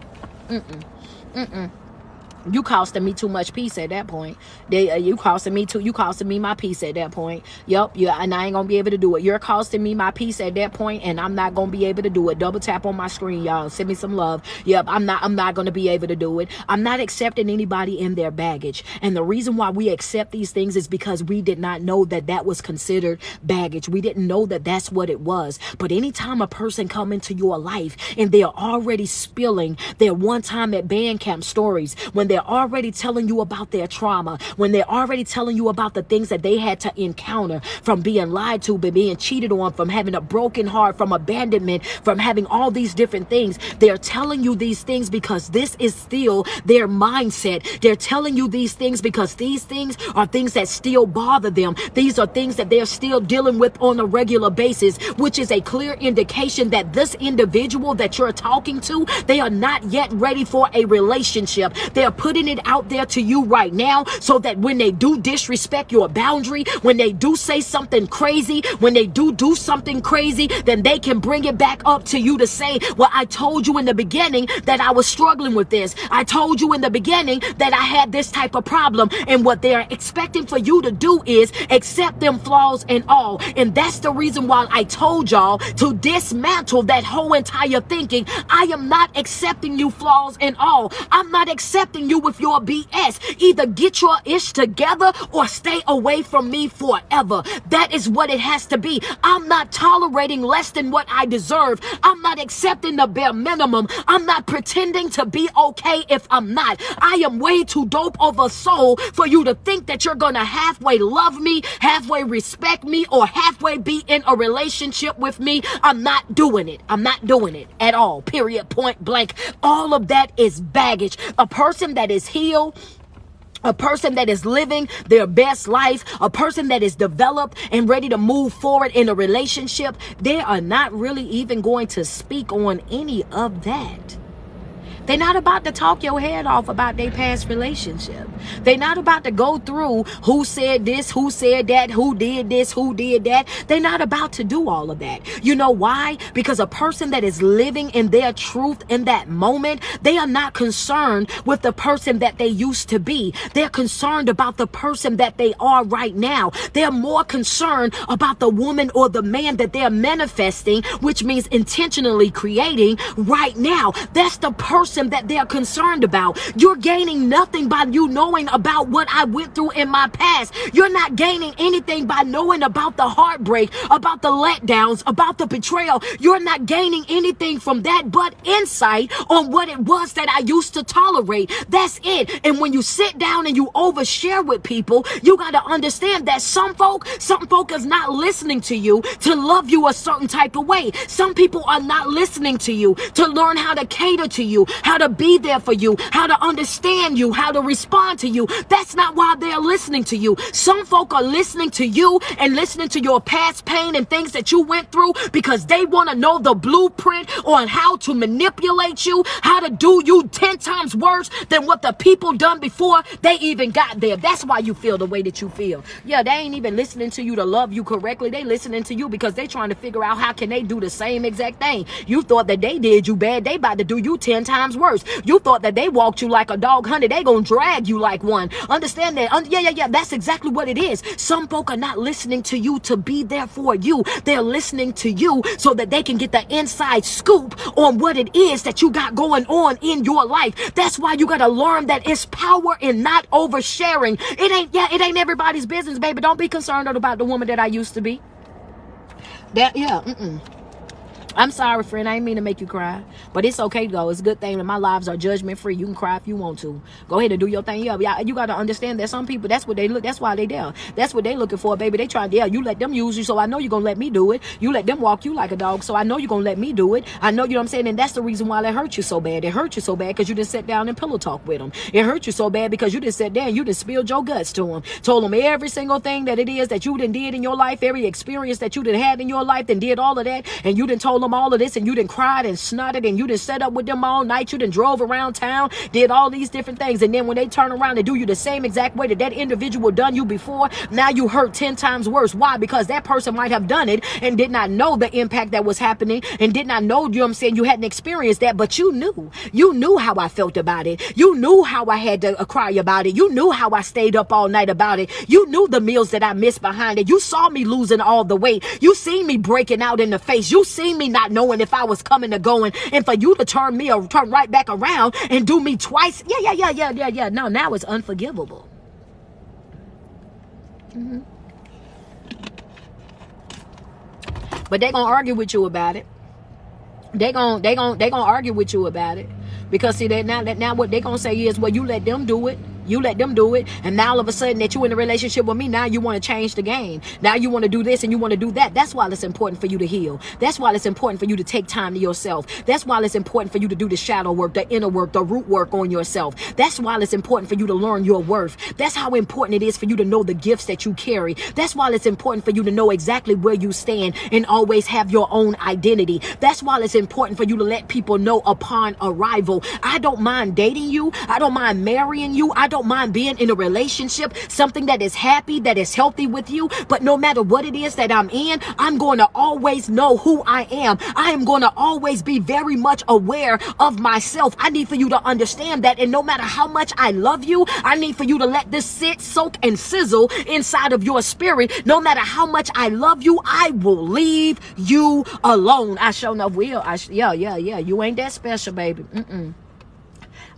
Speaker 1: You costing me too much peace at that point. You costing me my peace at that point. Yep, yeah, and I ain't gonna be able to do it. You're costing me my peace at that point, and I'm not gonna be able to do it. Double tap on my screen, y'all. Send me some love. Yep, I'm not gonna be able to do it. I'm not accepting anybody in their baggage. And the reason why we accept these things is because we did not know that that was considered baggage. We didn't know that that's what it was. But anytime a person come into your life and they're already spilling their one time at band camp stories, when they're already telling you about their trauma, when they're already telling you about the things that they had to encounter, from being lied to, being cheated on, from having a broken heart, from abandonment, from having all these different things. They're telling you these things because this is still their mindset. They're telling you these things because these things are things that still bother them. These are things that they're still dealing with on a regular basis, which is a clear indication that this individual that you're talking to, they are not yet ready for a relationship. They're putting it out there to you right now so that when they do disrespect your boundary, when they do say something crazy, when they do something crazy, then they can bring it back up to you to say, well, I told you in the beginning that I was struggling with this. I told you in the beginning that I had this type of problem. And what they're expecting for you to do is accept them flaws and all. And that's the reason why I told y'all to dismantle that whole entire thinking. I am not accepting you flaws and all. I'm not accepting you with your BS. Either get your ish together or stay away from me forever. That is what it has to be. I'm not tolerating less than what I deserve. I'm not accepting the bare minimum. I'm not pretending to be okay if I'm not. I am way too dope of a soul for you to think that you're gonna halfway love me, halfway respect me, or halfway be in a relationship with me. I'm not doing it. I'm not doing it at all. Period. Point blank. All of that is baggage. A person that is healed, a person that is living their best life, a person that is developed and ready to move forward in a relationship, they are not really even going to speak on any of that. They're not about to talk your head off about their past relationship. They're not about to go through who said this, who said that, who did this, who did that. They're not about to do all of that. You know why? Because a person that is living in their truth in that moment, they are not concerned with the person that they used to be. They're concerned about the person that they are right now. They're more concerned about the woman or the man that they're manifesting, which means intentionally creating right now. That's the person that they're concerned about. You're gaining nothing by you knowing about what I went through in my past. You're not gaining anything by knowing about the heartbreak, about the letdowns, about the betrayal. You're not gaining anything from that but insight on what it was that I used to tolerate. That's it. And when you sit down and you overshare with people, you got to understand that some folk is not listening to you to love you a certain type of way. Some people are not listening to you to learn how to cater to you, how to be there for you, how to understand you, how to respond to you. That's not why they're listening to you. Some folk are listening to you and listening to your past pain and things that you went through because they want to know the blueprint on how to manipulate you, how to do you 10 times worse than what the people done before they even got there. That's why you feel the way that you feel. Yeah, they ain't even listening to you to love you correctly. They listening to you because they trying to figure out how can they do the same exact thing. You thought that they did you bad. They about to do you 10 times times worse. You thought that they walked you like a dog, honey. They gonna drag you like one. Understand that? Yeah. That's exactly what it is. Some folk are not listening to you to be there for you. They're listening to you so that they can get the inside scoop on what it is that you got going on in your life. That's why you gotta learn that it's power in not oversharing. It ain't everybody's business, baby. Don't be concerned about the woman that I used to be. I'm sorry, friend. I ain't mean to make you cry. But it's okay, though. It's a good thing that my lives are judgment-free. You can cry if you want to. Go ahead and do your thing. Yeah, you got to understand that some people, that's what they look. That's why they there. That's what they looking for, baby. They trying to, you let them use you, so I know you're going to let me do it. You let them walk you like a dog, so I know you're going to let me do it. I know, you know what I'm saying? And that's the reason why it hurt you so bad. It hurt you so bad because you didn't sit down and pillow talk with them. It hurt you so bad because you didn't sit there and you didn't spilled your guts to them. Told them every single thing that it is that you done did in your life, every experience that you done had in your life, and did all of that, and you done told them all of this, and you done cried and snotted, and you done sat up with them all night, you done drove around town, did all these different things, and then when they turn around and do you the same exact way that individual done you before, now you hurt 10 times worse. Why? Because that person might have done it and did not know the impact that was happening, and did not know, you know what I'm saying, you hadn't experienced that, but you knew how I felt about it. You knew how I had to cry about it. You knew how I stayed up all night about it. You knew the meals that I missed behind it. You saw me losing all the weight. You seen me breaking out in the face. You seen me not knowing if I was coming or going, and for you to turn right back around and do me twice. Yeah. No, now it's unforgivable. But they gonna argue with you about it. They gonna argue with you about it, because see that now what they gonna say is, well, you let them do it. You let them do it, and now all of a sudden that you in a relationship with me, now you want to change the game. Now you want to do this and you want to do that. That's why it's important for you to heal. That's why it's important for you to take time to yourself. That's why it's important for you to do the shadow work, the inner work, the root work on yourself. That's why it's important for you to learn your worth. That's how important it is for you to know the gifts that you carry. That's why it's important for you to know exactly where you stand and always have your own identity. That's why it's important for you to let people know upon arrival. I don't mind dating you. I don't mind marrying you. I don't mind being in a relationship, something that is happy, that is healthy with you. But no matter what it is that I'm in, I'm going to always know who I am. I am going to always be very much aware of myself. I need for you to understand that. And no matter how much I love you, I need for you to let this sit, soak, and sizzle inside of your spirit. No matter how much I love you, I will leave you alone. I sure enough will. Yeah. You ain't that special, baby.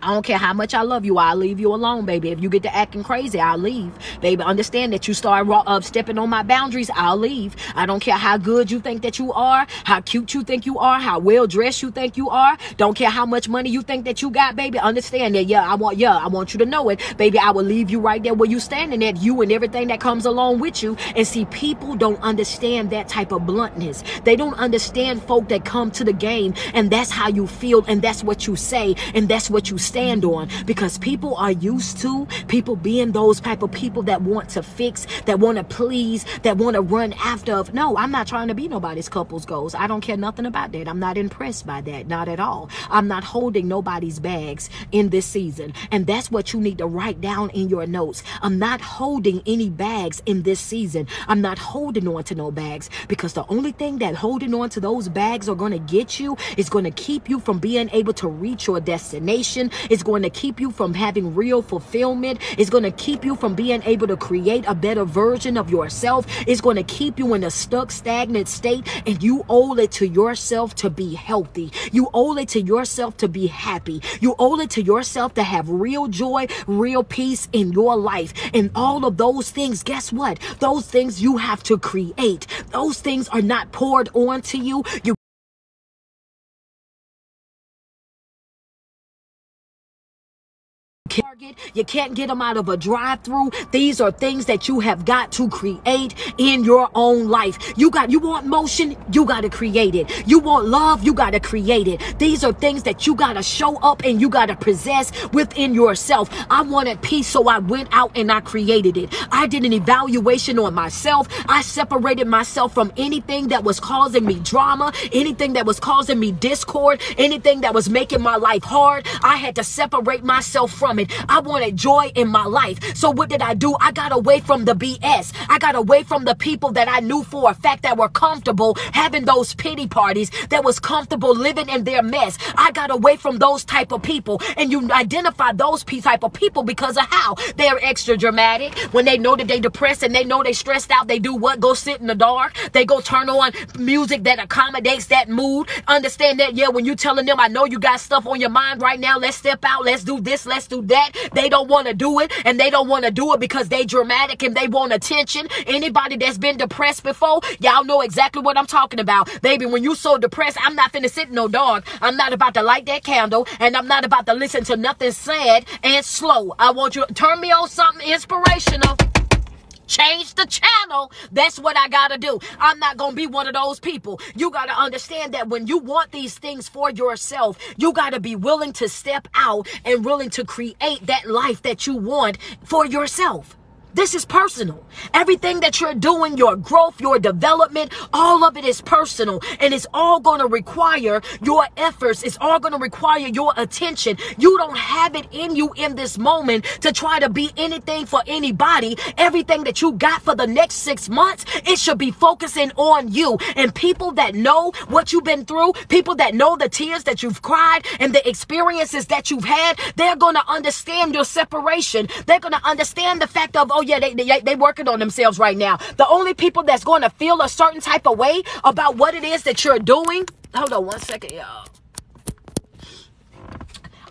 Speaker 1: I don't care how much I love you, I'll leave you alone, baby. If you get to acting crazy, I'll leave. Baby, understand that you start stepping on my boundaries, I'll leave. I don't care how good you think that you are, how cute you think you are, how well dressed you think you are. Don't care how much money you think that you got, baby. Understand that, I want you to know it. Baby, I will leave you right there where you standing at, you and everything that comes along with you. And see, people don't understand that type of bluntness. They don't understand folk that come to the game, and that's how you feel, and that's what you say, and that's what you stand on, because people are used to people being those type of people that want to fix, that want to please, that want to run after. No, I'm not trying to be nobody's couple's goals. I don't care nothing about that. I'm not impressed by that, not at all. I'm not holding nobody's bags in this season, and that's what you need to write down in your notes. I'm not holding any bags in this season. I'm not holding on to no bags, because the only thing that holding on to those bags are going to get you is going to keep you from being able to reach your destination. It's going to keep you from having real fulfillment. It's going to keep you from being able to create a better version of yourself. It's going to keep you in a stuck, stagnant state, and you owe it to yourself to be healthy. You owe it to yourself to be happy. You owe it to yourself to have real joy, real peace in your life. And all of those things, guess what? Those things you have to create. Those things are not poured onto you. You can't get them out of a drive-through. These are things that you have got to create in your own life. You want motion, you got to create it. You want love, you got to create it. These are things that you got to show up and you got to possess within yourself. I wanted peace, so I went out and I created it. I did an evaluation on myself. I separated myself from anything that was causing me drama, anything that was causing me discord, anything that was making my life hard. I had to separate myself from it. contentment. I wanted joy in my life. So what did I do? I got away from the BS. I got away from the people that I knew for a fact that were comfortable having those pity parties, that was comfortable living in their mess. I got away from those type of people. And you identify those type of people because of how they're extra dramatic. When they know that they depressed and they know they stressed out, they do what? Go sit in the dark. They go turn on music that accommodates that mood. Understand that, yeah, when you telling them, I know you got stuff on your mind right now, let's step out, let's do this, let's do that. They don't want to do it, and they don't want to do it because they dramatic and they want attention. Anybody that's been depressed before, y'all know exactly what I'm talking about. Baby, when you so depressed, I'm not finna sit in no dark. I'm not about to light that candle, and I'm not about to listen to nothing sad and slow. I want you to turn me on something inspirational. Change the channel. That's what I gotta do. I'm not gonna be one of those people. You gotta understand that when you want these things for yourself, you gotta be willing to step out and willing to create that life that you want for yourself. This is personal. Everything that you're doing, your growth, your development, all of it is personal. And it's all going to require your efforts. It's all going to require your attention. You don't have it in you in this moment to try to be anything for anybody. Everything that you got for the next 6 months, it should be focusing on you. And people that know what you've been through, people that know the tears that you've cried and the experiences that you've had, they're going to understand your separation. They're going to understand the fact of, oh yeah, they working on themselves right now. The only people that's going to feel a certain type of way about what it is that you're doing. Hold on one second, y'all.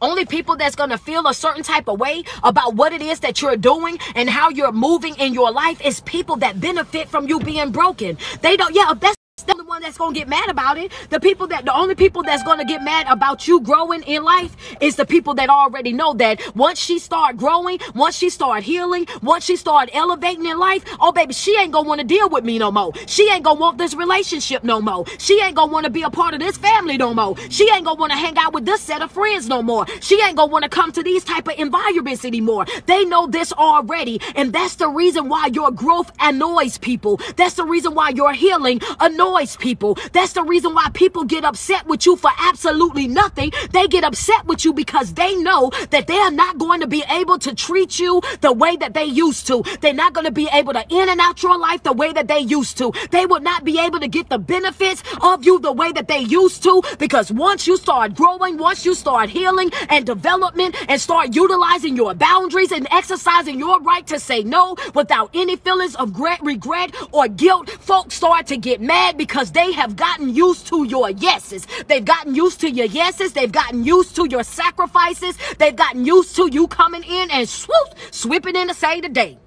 Speaker 1: Only people that's going to feel a certain type of way about what it is that you're doing and how you're moving in your life is people that benefit from you being broken. They don't, yeah, that's the one that's gonna get mad about it. The only people that's gonna get mad about you growing in life is the people that already know that once she start growing, once she start healing, once she start elevating in life, oh baby, she ain't gonna want to deal with me no more. She ain't gonna want this relationship no more. She ain't gonna want to be a part of this family no more. She ain't gonna want to hang out with this set of friends no more. She ain't gonna want to come to these type of environments anymore. They know this already, and that's the reason why your growth annoys people. That's the reason why your healing annoys people. That's the reason why people get upset with you for absolutely nothing. They get upset with you because they know that they are not going to be able to treat you the way that they used to. They're not going to be able to in and out your life the way that they used to. They will not be able to get the benefits of you the way that they used to, because once you start growing, once you start healing and development and start utilizing your boundaries and exercising your right to say no without any feelings of regret or guilt, folks start to get mad because they have gotten used to your yeses. They've gotten used to your yeses. They've gotten used to your sacrifices. They've gotten used to you coming in and sweeping in to save the day.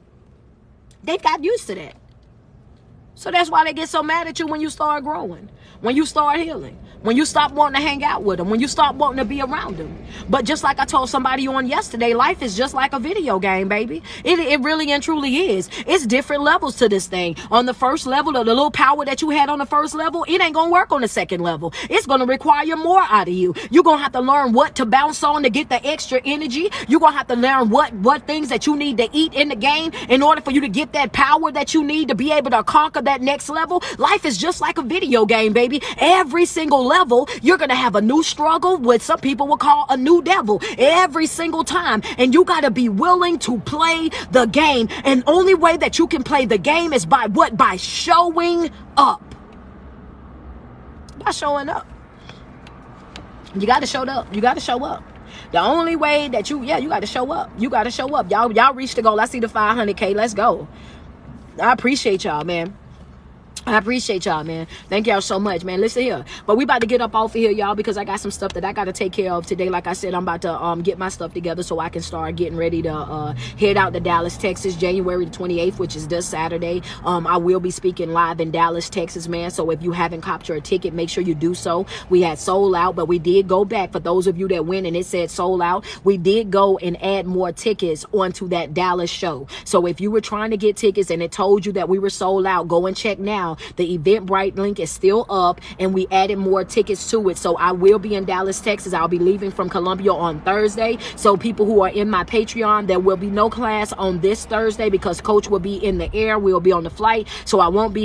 Speaker 1: They've got used to that. So that's why they get so mad at you when you start growing, when you start healing, when you stop wanting to hang out with them, when you stop wanting to be around them. But just like I told somebody on yesterday, life is just like a video game, baby. It really and truly is. It's different levels to this thing. On the first level, the little power that you had on the first level, it ain't going to work on the second level. It's going to require more out of you. You're going to have to learn what to bounce on to get the extra energy. You're going to have to learn what things that you need to eat in the game in order for you to get that power that you need to be able to conquer that next level. Life is just like a video game, baby. Every single level, you're going to have a new struggle, what some people will call a new devil, every single time. And you got to be willing to play the game. And only way that you can play the game is by what? By showing up. By showing up. You got to show up. You got to show up. The only way that you got to show up. You got to show up. Y'all reached the goal. I see the 500K. Let's go. I appreciate y'all, man. I appreciate y'all, man. Thank y'all so much, man. Listen here. But we about to get up off of here, y'all, because I got some stuff that I got to take care of today. Like I said, I'm about to get my stuff together so I can start getting ready to head out to Dallas, Texas, January the 28th, which is this Saturday. I will be speaking live in Dallas, Texas, man. So if you haven't copped your ticket, make sure you do so. We had sold out, but we did go back. For those of you that went and it said sold out, we did go and add more tickets onto that Dallas show. So if you were trying to get tickets and it told you that we were sold out, go and check now now. The Eventbrite link is still up, and we added more tickets to it. So I will be in Dallas, Texas. I'll be leaving from Columbia on Thursday. So people who are in my Patreon, there will be no class on this Thursday because Coach will be in the air. We'll be on the flight, so I won't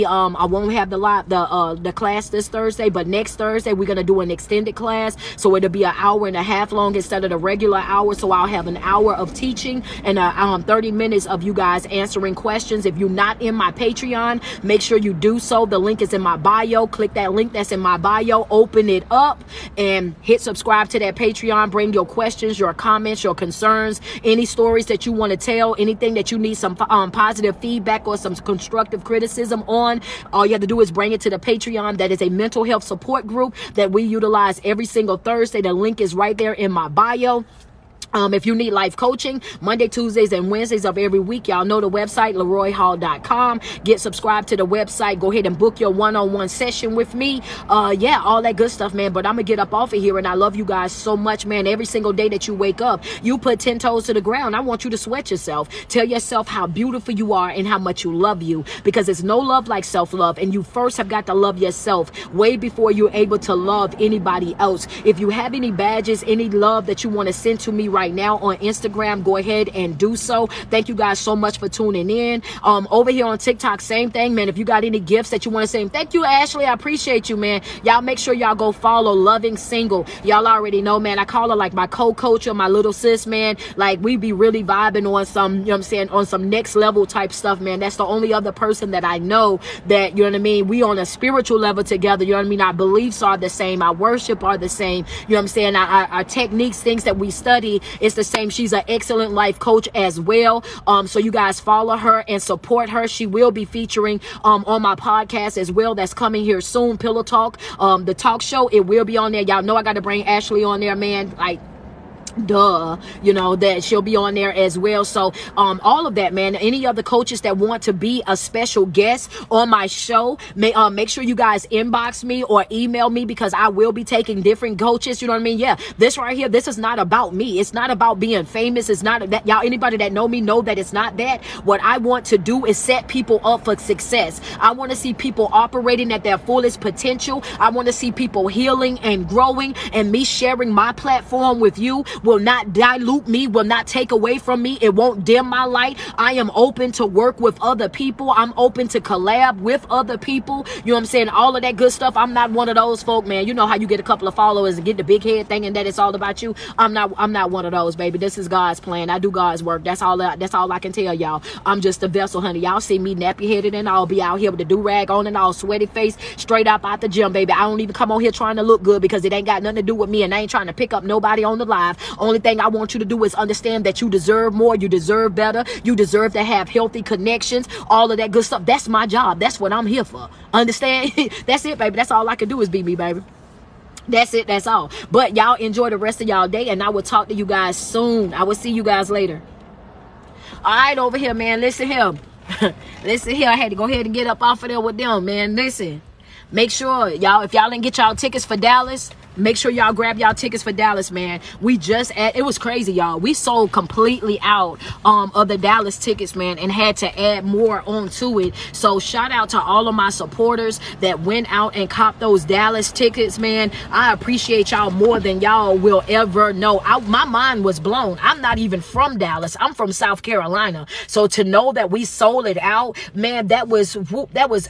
Speaker 1: have the class this Thursday. But next Thursday we're gonna do an extended class, so it'll be an hour and a half long instead of the regular hour. So I'll have an hour of teaching and 30 minutes of you guys answering questions. If you're not in my Patreon, make sure you do so. The link is in my bio. Click that link that's in my bio, open it up, and hit subscribe to that Patreon. Bring your questions, your comments, your concerns, any stories that you want to tell, anything that you need some positive feedback or some constructive criticism on. All you have to do is bring it to the Patreon. That is a mental health support group that we utilize every single Thursday. The link is right there in my bio. If you need life coaching, Monday, Tuesdays, and Wednesdays of every week, y'all know the website, LeroyHall.com. Get subscribed to the website. Go ahead and book your one-on-one session with me. Yeah, all that good stuff, man. But I'm going to get up off of here, and I love you guys so much, man. Every single day that you wake up, you put 10 toes to the ground. I want you to sweat yourself. Tell yourself how beautiful you are and how much you love you, because there's no love like self-love, and you first have got to love yourself way before you're able to love anybody else. If you have any badges, any love that you want to send to me right now on Instagram, go ahead and do so. Thank you guys so much for tuning in. Over here on TikTok, same thing, man. If you got any gifts that you want to say, thank you, Ashley, I appreciate you, man. Y'all make sure y'all go follow Loving Single. Y'all already know, man, I call her like my co-coach or my little sis, man. Like, we be really vibing on some, you know what I'm saying, on some next level type stuff, man. That's the only other person that I know that, you know what I mean, we on a spiritual level together. You know what I mean? Our beliefs are the same, our worship are the same, you know what I'm saying, our techniques, things that we study, it's the same. She's an excellent life coach as well. So you guys follow her and support her. She will be featuring on my podcast as well. That's coming here soon. Pillow Talk, the talk show. It will be on there. Y'all know I got to bring Ashley on there, man. Like, duh, you know, that she'll be on there as well. So all of that, man. Any other coaches that want to be a special guest on my show, make sure you guys inbox me or email me, because I will be taking different coaches. You know what I mean? Yeah, this right here, this is not about me. It's not about being famous. It's not that. Y'all, anybody that know me know that it's not that. What I want to do is set people up for success. I want to see people operating at their fullest potential. I want to see people healing and growing, and me sharing my platform with you will not dilute me, will not take away from me. It won't dim my light. I am open to work with other people. I'm open to collab with other people. You know what I'm saying? All of that good stuff. I'm not one of those folk, man. You know how you get a couple of followers and get the big head thinking that it's all about you. I'm not one of those, baby. This is God's plan. I do God's work. That's all I can tell y'all. I'm just a vessel, honey. Y'all see me nappy headed and I'll be out here with the do-rag on and all sweaty face, straight up out the gym, baby. I don't even come on here trying to look good, because it ain't got nothing to do with me, and I ain't trying to pick up nobody on the live. Only thing I want you to do is understand that you deserve more. You deserve better. You deserve to have healthy connections. All of that good stuff. That's my job. That's what I'm here for. Understand? That's it, baby. That's all I can do is be me, baby. That's it. That's all. But y'all enjoy the rest of y'all day, and I will talk to you guys soon. I will see you guys later. All right, over here, man. Listen here. Listen here. I had to go ahead and get up off of there with them, man. Listen. Make sure, y'all, if y'all didn't get y'all tickets for Dallas, make sure y'all grab y'all tickets for Dallas, man. It was crazy, y'all. We sold completely out of the Dallas tickets, man, and had to add more onto it. So shout out to all of my supporters that went out and copped those Dallas tickets, man. I appreciate y'all more than y'all will ever know. My mind was blown. I'm not even from Dallas. I'm from South Carolina. So to know that we sold it out, man, that was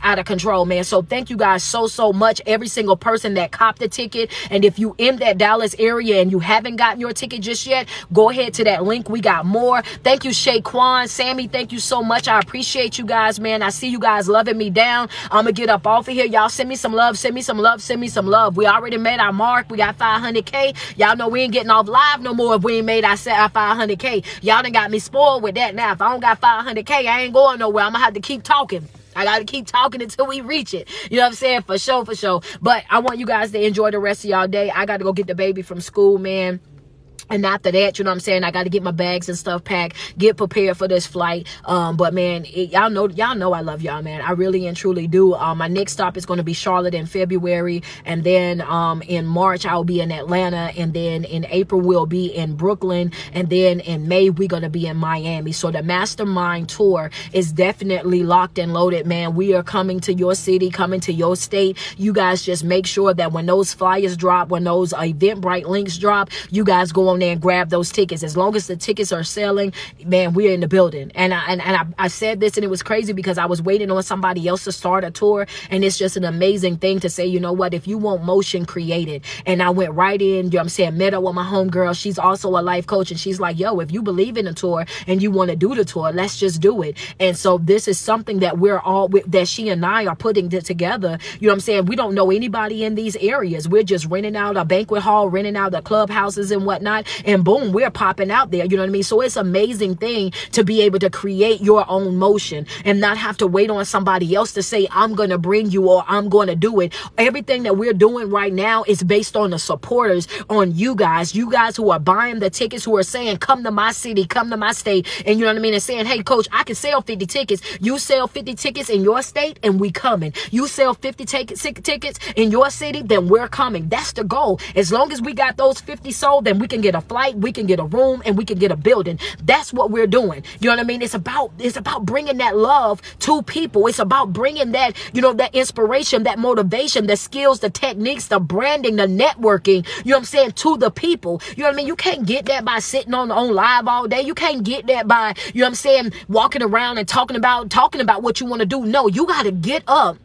Speaker 1: out of control, man. So thank you guys so much, every single person that copped the ticket. And if you in that Dallas area and you haven't gotten your ticket just yet, go ahead to that link. We got more. Thank you, Shaquan, Sammy. Thank you so much. I appreciate you guys, man. I see you guys loving me down. I'm gonna get up off of here. Y'all send me some love. Send me some love. Send me some love. We already made our mark. We got 500K. Y'all know we ain't getting off live no more if we ain't made our 500K. Y'all done got me spoiled with that. Now, if I don't got 500K, I ain't going nowhere. I'm gonna have to keep talking. I got to keep talking until we reach it. You know what I'm saying? For sure. But I want you guys to enjoy the rest of y'all day. I got to go get the baby from school, man. And after that, you know what I'm saying, I got to get my bags and stuff packed, get prepared for this flight. But man, y'all know I love y'all, man. I really and truly do. My next stop is going to be Charlotte in February. And then in March, I'll be in Atlanta. And then in April, we'll be in Brooklyn. And then in May, we're going to be in Miami. So the Mastermind Tour is definitely locked and loaded, man. We are coming to your city, coming to your state. You guys just make sure that when those flyers drop, when those Eventbrite links drop, you guys go on there and grab those tickets. As long as the tickets are selling, man, we're in the building. And I said this, and it was crazy because I was waiting on somebody else to start a tour, and it's just an amazing thing to say, you know what, if you want motion, create it. And I went right in, you know what I'm saying, met up with my homegirl. She's also a life coach, and she's like, yo, if you believe in a tour and you want to do the tour, let's just do it. And so this is something that that she and I are putting together. You know what I'm saying? We don't know anybody in these areas. We're just renting out a banquet hall, renting out the clubhouses and whatnot, and boom, we're popping out there. You know what I mean? So it's an amazing thing to be able to create your own motion and not have to wait on somebody else to say, I'm going to bring you or I'm going to do it. Everything that we're doing right now is based on the supporters, on you guys who are buying the tickets, who are saying, come to my city, come to my state. And you know what I mean? And saying, hey, coach, I can sell 50 tickets. You sell 50 tickets in your state and we coming. You sell 50 tickets in your city, then we're coming. That's the goal. As long as we got those 50 sold, then we can get a flight, we can get a room, and we can get a building. That's what we're doing. You know what I mean? It's about bringing that love to people. It's about bringing that, you know, that inspiration, that motivation, the skills, the techniques, the branding, the networking, you know what I'm saying, to the people. You know what I mean? You can't get that by sitting on live all day. You can't get that by, you know what I'm saying, walking around and talking about what you want to do. No, you got to get up.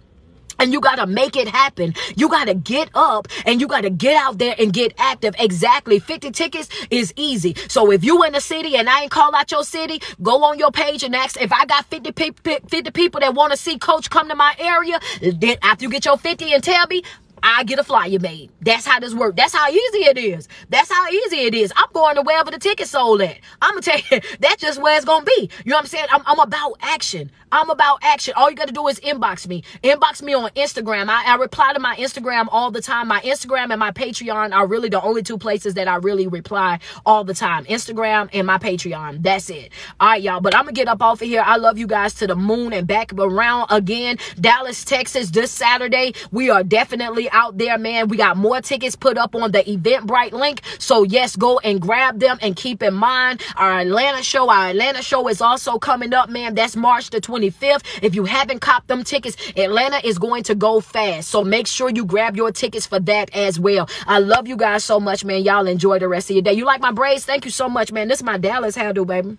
Speaker 1: And you got to make it happen. You got to get up and you got to get out there and get active. Exactly. 50 tickets is easy. So if you in the city and I ain't call out your city, go on your page and ask if I got 50 people that want to see coach come to my area. Then after you get your 50 and tell me, I get a flyer made. That's how this works. That's how easy it is. That's how easy it is. I'm going to wherever the ticket sold at. I'm going to tell you, that's just where it's going to be. You know what I'm saying? I'm about action. I'm about action. All you got to do is inbox me. Inbox me on Instagram. I reply to my Instagram all the time. My Instagram and my Patreon are really the only two places that I really reply all the time. Instagram and my Patreon. That's it. All right, y'all. But I'm going to get up off of here. I love you guys to the moon and back around again. Dallas, Texas, this Saturday. We are definitely out there, man. We got more tickets put up on the Eventbrite link. So yes, go and grab them, and keep in mind our Atlanta show is also coming up, man. That's March the 25th. If you haven't copped them tickets, Atlanta is going to go fast. So make sure you grab your tickets for that as well. I love you guys so much, man. Y'all enjoy the rest of your day. You like my braids? Thank you so much, man. This is my Dallas hairdo, baby.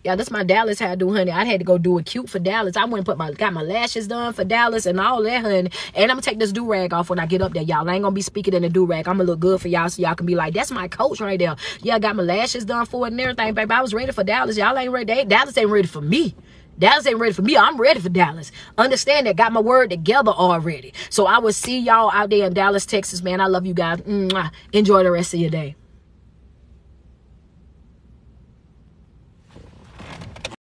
Speaker 1: Yeah, this is my Dallas hairdo, honey. I had to go do it cute for Dallas. I went and got my lashes done for Dallas and all that, honey. And I'm going to take this do-rag off when I get up there, y'all. I ain't going to be speaking in the do-rag. I'm going to look good for y'all so y'all can be like, that's my coach right there. Yeah, I got my lashes done for it and everything, baby. I was ready for Dallas. Y'all ain't ready. Dallas ain't ready for me. Dallas ain't ready for me. I'm ready for Dallas. Understand that. Got my word together already. So I will see y'all out there in Dallas, Texas, man. I love you guys. Mwah. Enjoy the rest of your day.